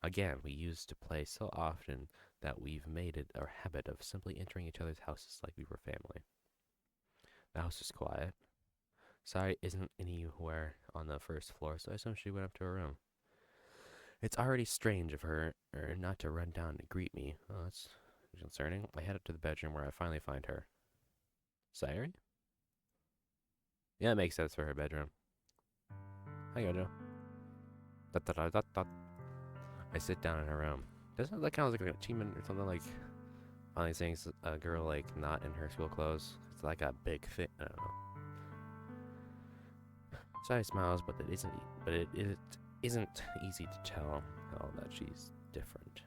Again, we used to play so often that we've made it a habit of simply entering each other's houses like we were family. The house is quiet. Sayuri isn't anywhere on the first floor, so I assume she went up to her room. It's already strange of her not to run down to greet me. Oh, that's concerning. I head up to the bedroom where I finally find her. Sayuri? Yeah, it makes sense for her bedroom. Hi, Gojo. I sit down in her room. Doesn't that count as like an achievement or something, like finally seeing a girl like not in her school clothes? It's like a big thing. I don't know. Sayuri smiles, but it isn't easy to tell that she's different.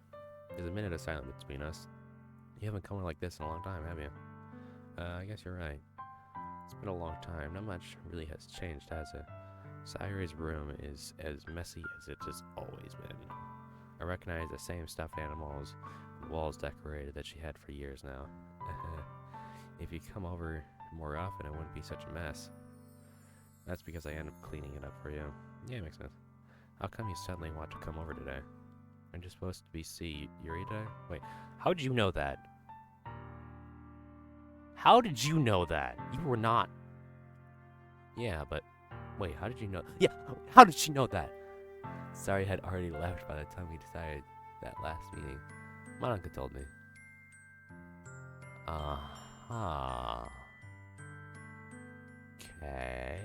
There's a minute of silence between us. You haven't come like this in a long time, have you? I guess you're right. It's been a long time. Not much really has changed, has it? Sayuri's room is as messy as it has always been. I recognize the same stuffed animals and walls decorated that she had for years now. If you come over more often, it wouldn't be such a mess. That's because I end up cleaning it up for you. Yeah, makes sense. How come you suddenly want to come over today? Aren't you supposed to be see Yuri today? Wait, how did you know that? How did you know that? You were not. Yeah, but wait, how did you know? Yeah, how did she know that? Sayuri had already left by the time we decided that last meeting. Monica told me. Uh-huh. Okay.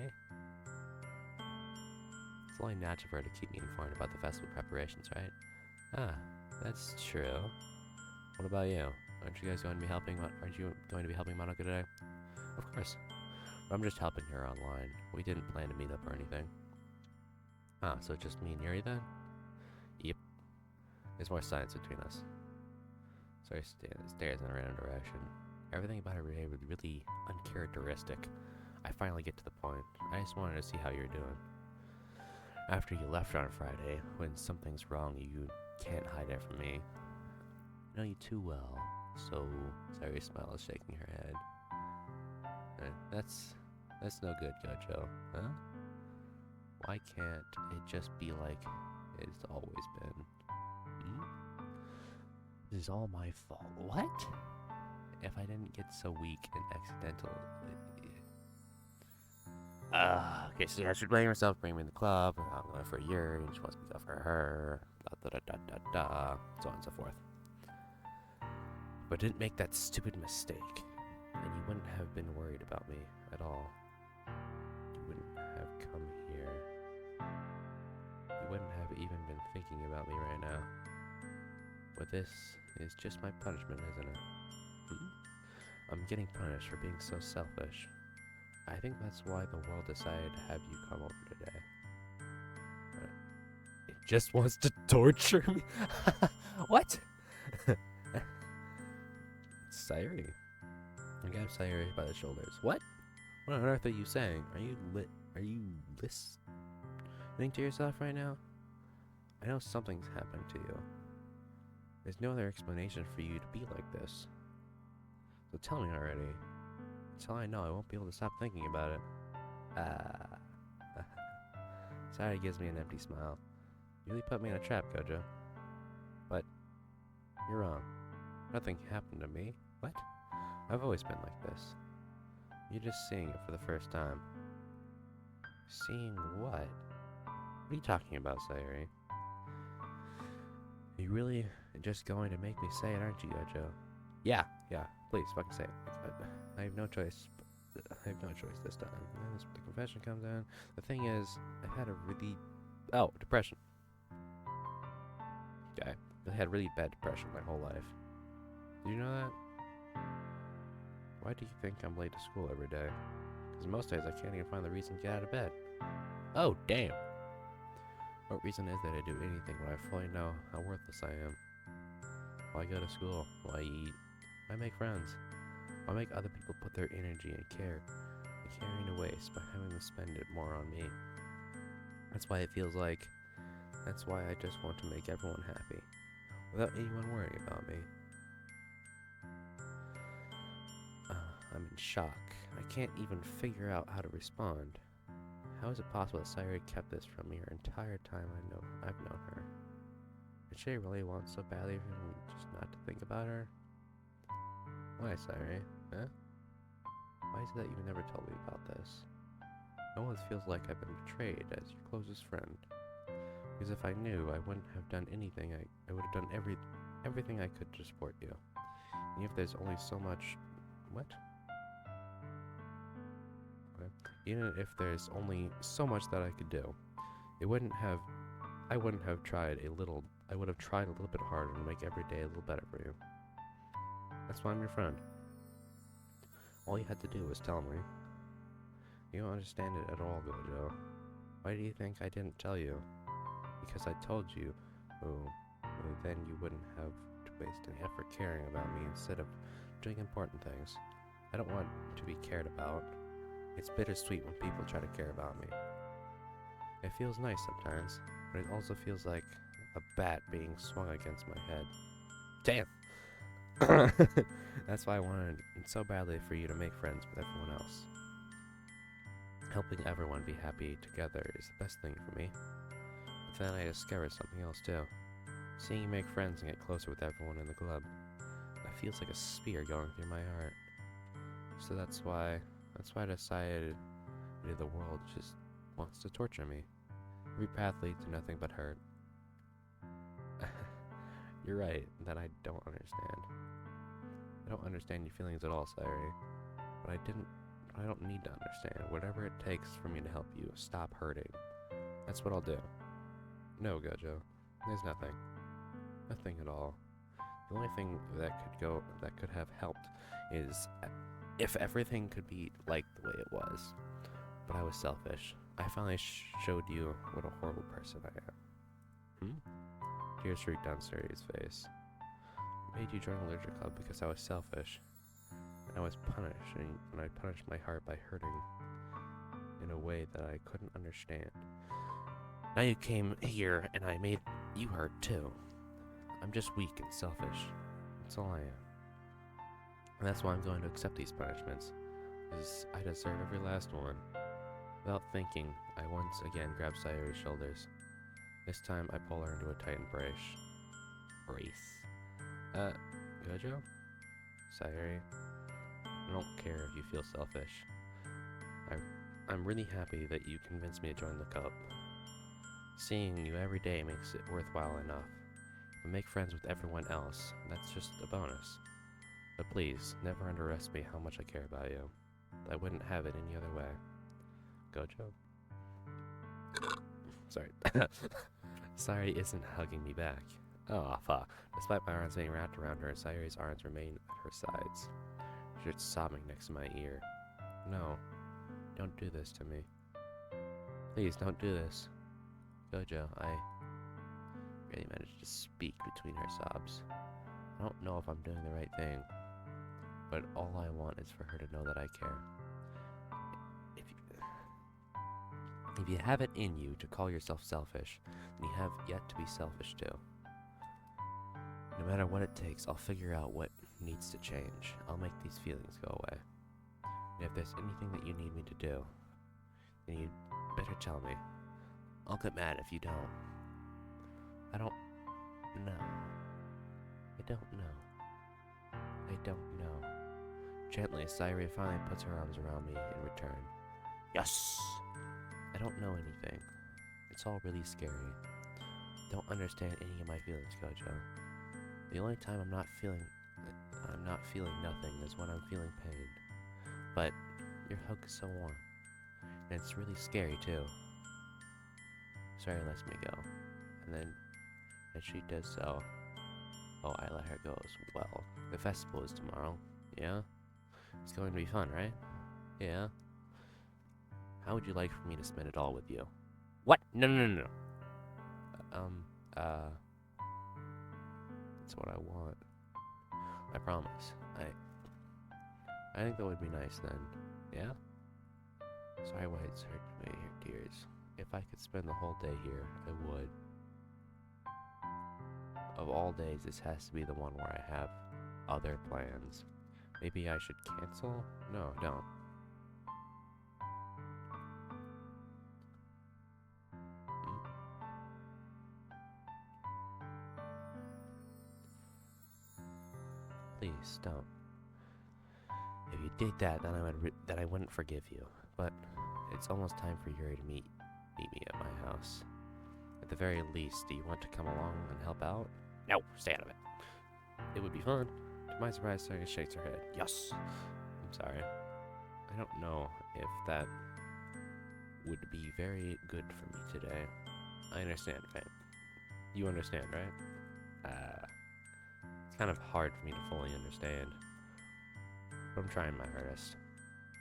It's only natural for her to keep me informed about the festival preparations, right? Ah, that's true. What about you? Aren't you going to be helping Monica today? Of course. But I'm just helping her online. We didn't plan to meet up or anything. Ah, so it's just me and Yuri then? Yep. There's more silence between us. Sayuri stares in a random direction. Everything about her behavior was really uncharacteristic. I finally get to the point. I just wanted to see how you're doing. After you left on Friday, when something's wrong, you can't hide it from me. I know you too well. So, Sayori's smile is shaking her head. That's no good, Gojo. Huh? Why can't it just be like it's always been? Hmm? This is all my fault. What? If I didn't get so weak and accidental. Okay, so I should blame herself, bring me in the club. I'm going for Yuri, and she wants me to go for her. Da da da da da, so on and so forth. But didn't make that stupid mistake, and you wouldn't have been worried about me at all. You wouldn't have come here. You wouldn't have even been thinking about me right now. But this is just my punishment, isn't it? I'm getting punished for being so selfish. I think that's why the world decided to have you come over today. It just wants to torture me? What? Sayori. I grabbed Sayori by the shoulders. What? What on earth are you saying? Are you listening to yourself right now? I know something's happened to you. There's no other explanation for you to be like this. So tell me already. Until I know, I won't be able to stop thinking about it. Sayori gives me an empty smile. You really put me in a trap, Gojo. But you're wrong. Nothing happened to me. What? I've always been like this. You're just seeing it for the first time. Seeing what? What are you talking about, Sayori? You really just going to make me say it, aren't you, Gojo? Yeah, please, fucking say it. I have no choice. I have no choice this time. And then the confession comes in. The thing is, I had a really... Oh, depression. Okay. I had really bad depression my whole life. Did you know that? Why do you think I'm late to school every day? Because most days I can't even find the reason to get out of bed. Oh, damn. What reason is there to do anything when I fully know how worthless I am? Why go to school? Why eat? Why make friends? Why make other people put their energy and care and caring to waste by having them spend it more on me? That's why it feels like... That's why I just want to make everyone happy, without anyone worrying about me. I'm in shock. I can't even figure out how to respond. How is it possible that Sayori kept this from me her entire time I've known her? Did she really want so badly for me just not to think about her? Why, Sayori? Huh? Why is it that you've never told me about this? It almost feels like I've been betrayed as your closest friend. Because if I knew, I wouldn't have done anything. I would have done everything I could to support you. And if there's only so much... What? Okay. Even if there's only so much that I could do, I wouldn't have tried a little... I would have tried a little bit harder to make every day a little better for you. That's why I'm your friend. All you had to do was tell me. You don't understand it at all, Gojo. Why do you think I didn't tell you? Because I told you, then you wouldn't have to waste any effort caring about me instead of doing important things. I don't want to be cared about. It's bittersweet when people try to care about me. It feels nice sometimes, but it also feels like a bat being swung against my head. Damn! That's why I wanted so badly for you to make friends with everyone else. Helping everyone be happy together is the best thing for me. But then I discovered something else too. Seeing you make friends and get closer with everyone in the club. That feels like a spear going through my heart. So that's why I decided the world just wants to torture me. Every path leads to nothing but hurt. You're right that I don't understand. I don't understand your feelings at all, Sayori. But I don't need to understand. Whatever it takes for me to help you stop hurting. That's what I'll do. No, Gojo. There's nothing. Nothing at all. The only thing that could have helped is if everything could be like the way it was. But I was selfish. I finally showed you what a horrible person I am. Tears streaked down Sayori's face. I made you join a literature club because I was selfish. And I was punished, and I punished my heart by hurting in a way that I couldn't understand. Now you came here, and I made you hurt too. I'm just weak and selfish. That's all I am. And that's why I'm going to accept these punishments, because I deserve every last one. Without thinking, I once again grab Sayori's shoulders. This time, I pull her into a tight embrace. Gojo? Sayori? I don't care if you feel selfish. I'm really happy that you convinced me to join the cup. Seeing you every day makes it worthwhile enough. But make friends with everyone else, that's just a bonus. But please, never underestimate how much I care about you. I wouldn't have it any other way. Gojo? Sorry. Sayori isn't hugging me back. Oh, fuck. Despite my arms being wrapped around her, Sayori's arms remain at her sides. She's sobbing next to my ear. No, don't do this to me. Please, don't do this. Gojo, I really managed to speak between her sobs. I don't know if I'm doing the right thing, but all I want is for her to know that I care. If you have it in you to call yourself selfish, then you have yet to be selfish too. No matter what it takes, I'll figure out what needs to change. I'll make these feelings go away. And if there's anything that you need me to do, then you better tell me. I'll get mad if you don't. I don't know. I don't know. I don't know. Gently, Sayori finally puts her arms around me in return. Yes! I don't know anything. It's all really scary. Don't understand any of my feelings, Gojo. The only time I'm not feeling nothing is when I'm feeling pain. But your hug is so warm. And it's really scary too. Sayori lets me go. And then as she does so, I let her go as well. The festival is tomorrow. Yeah? It's going to be fun, right? Yeah? How would you like for me to spend it all with you? What? No. That's what I want. I promise. I think that would be nice then. Yeah? Sorry why it's hurt me your tears. If I could spend the whole day here, I would. Of all days, this has to be the one where I have other plans. Maybe I should cancel? No, don't. Please don't. If you did that, then I wouldn't forgive you. But it's almost time for Yuri to meet me at my house. At the very least, do you want to come along and help out? No, stay out of it. It would be fun. To my surprise, Sayori shakes her head. Yes. I'm sorry. I don't know if that would be very good for me today. I understand, right? You understand, right? It's kind of hard for me to fully understand. But I'm trying my hardest.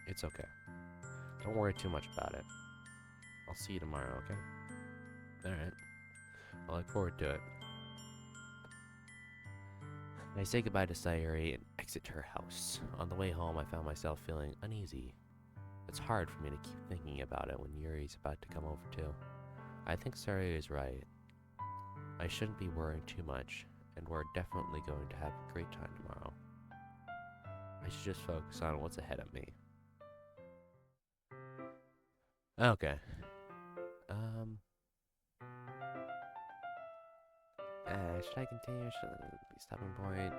It's okay. Don't worry too much about it. I'll see you tomorrow, okay? Alright. I look forward to it. I say goodbye to Sayori and exit her house. On the way home, I found myself feeling uneasy. It's hard for me to keep thinking about it when Yuri's about to come over too. I think Sayori is right. I shouldn't be worrying too much, and we're definitely going to have a great time tomorrow. I should just focus on what's ahead of me. Okay. Should I continue? Should I be stopping point?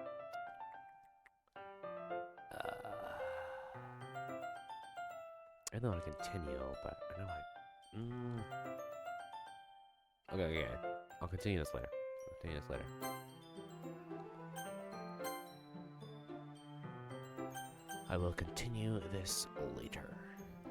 I really want to continue, but I know Okay. I'll continue this later. I will continue this later.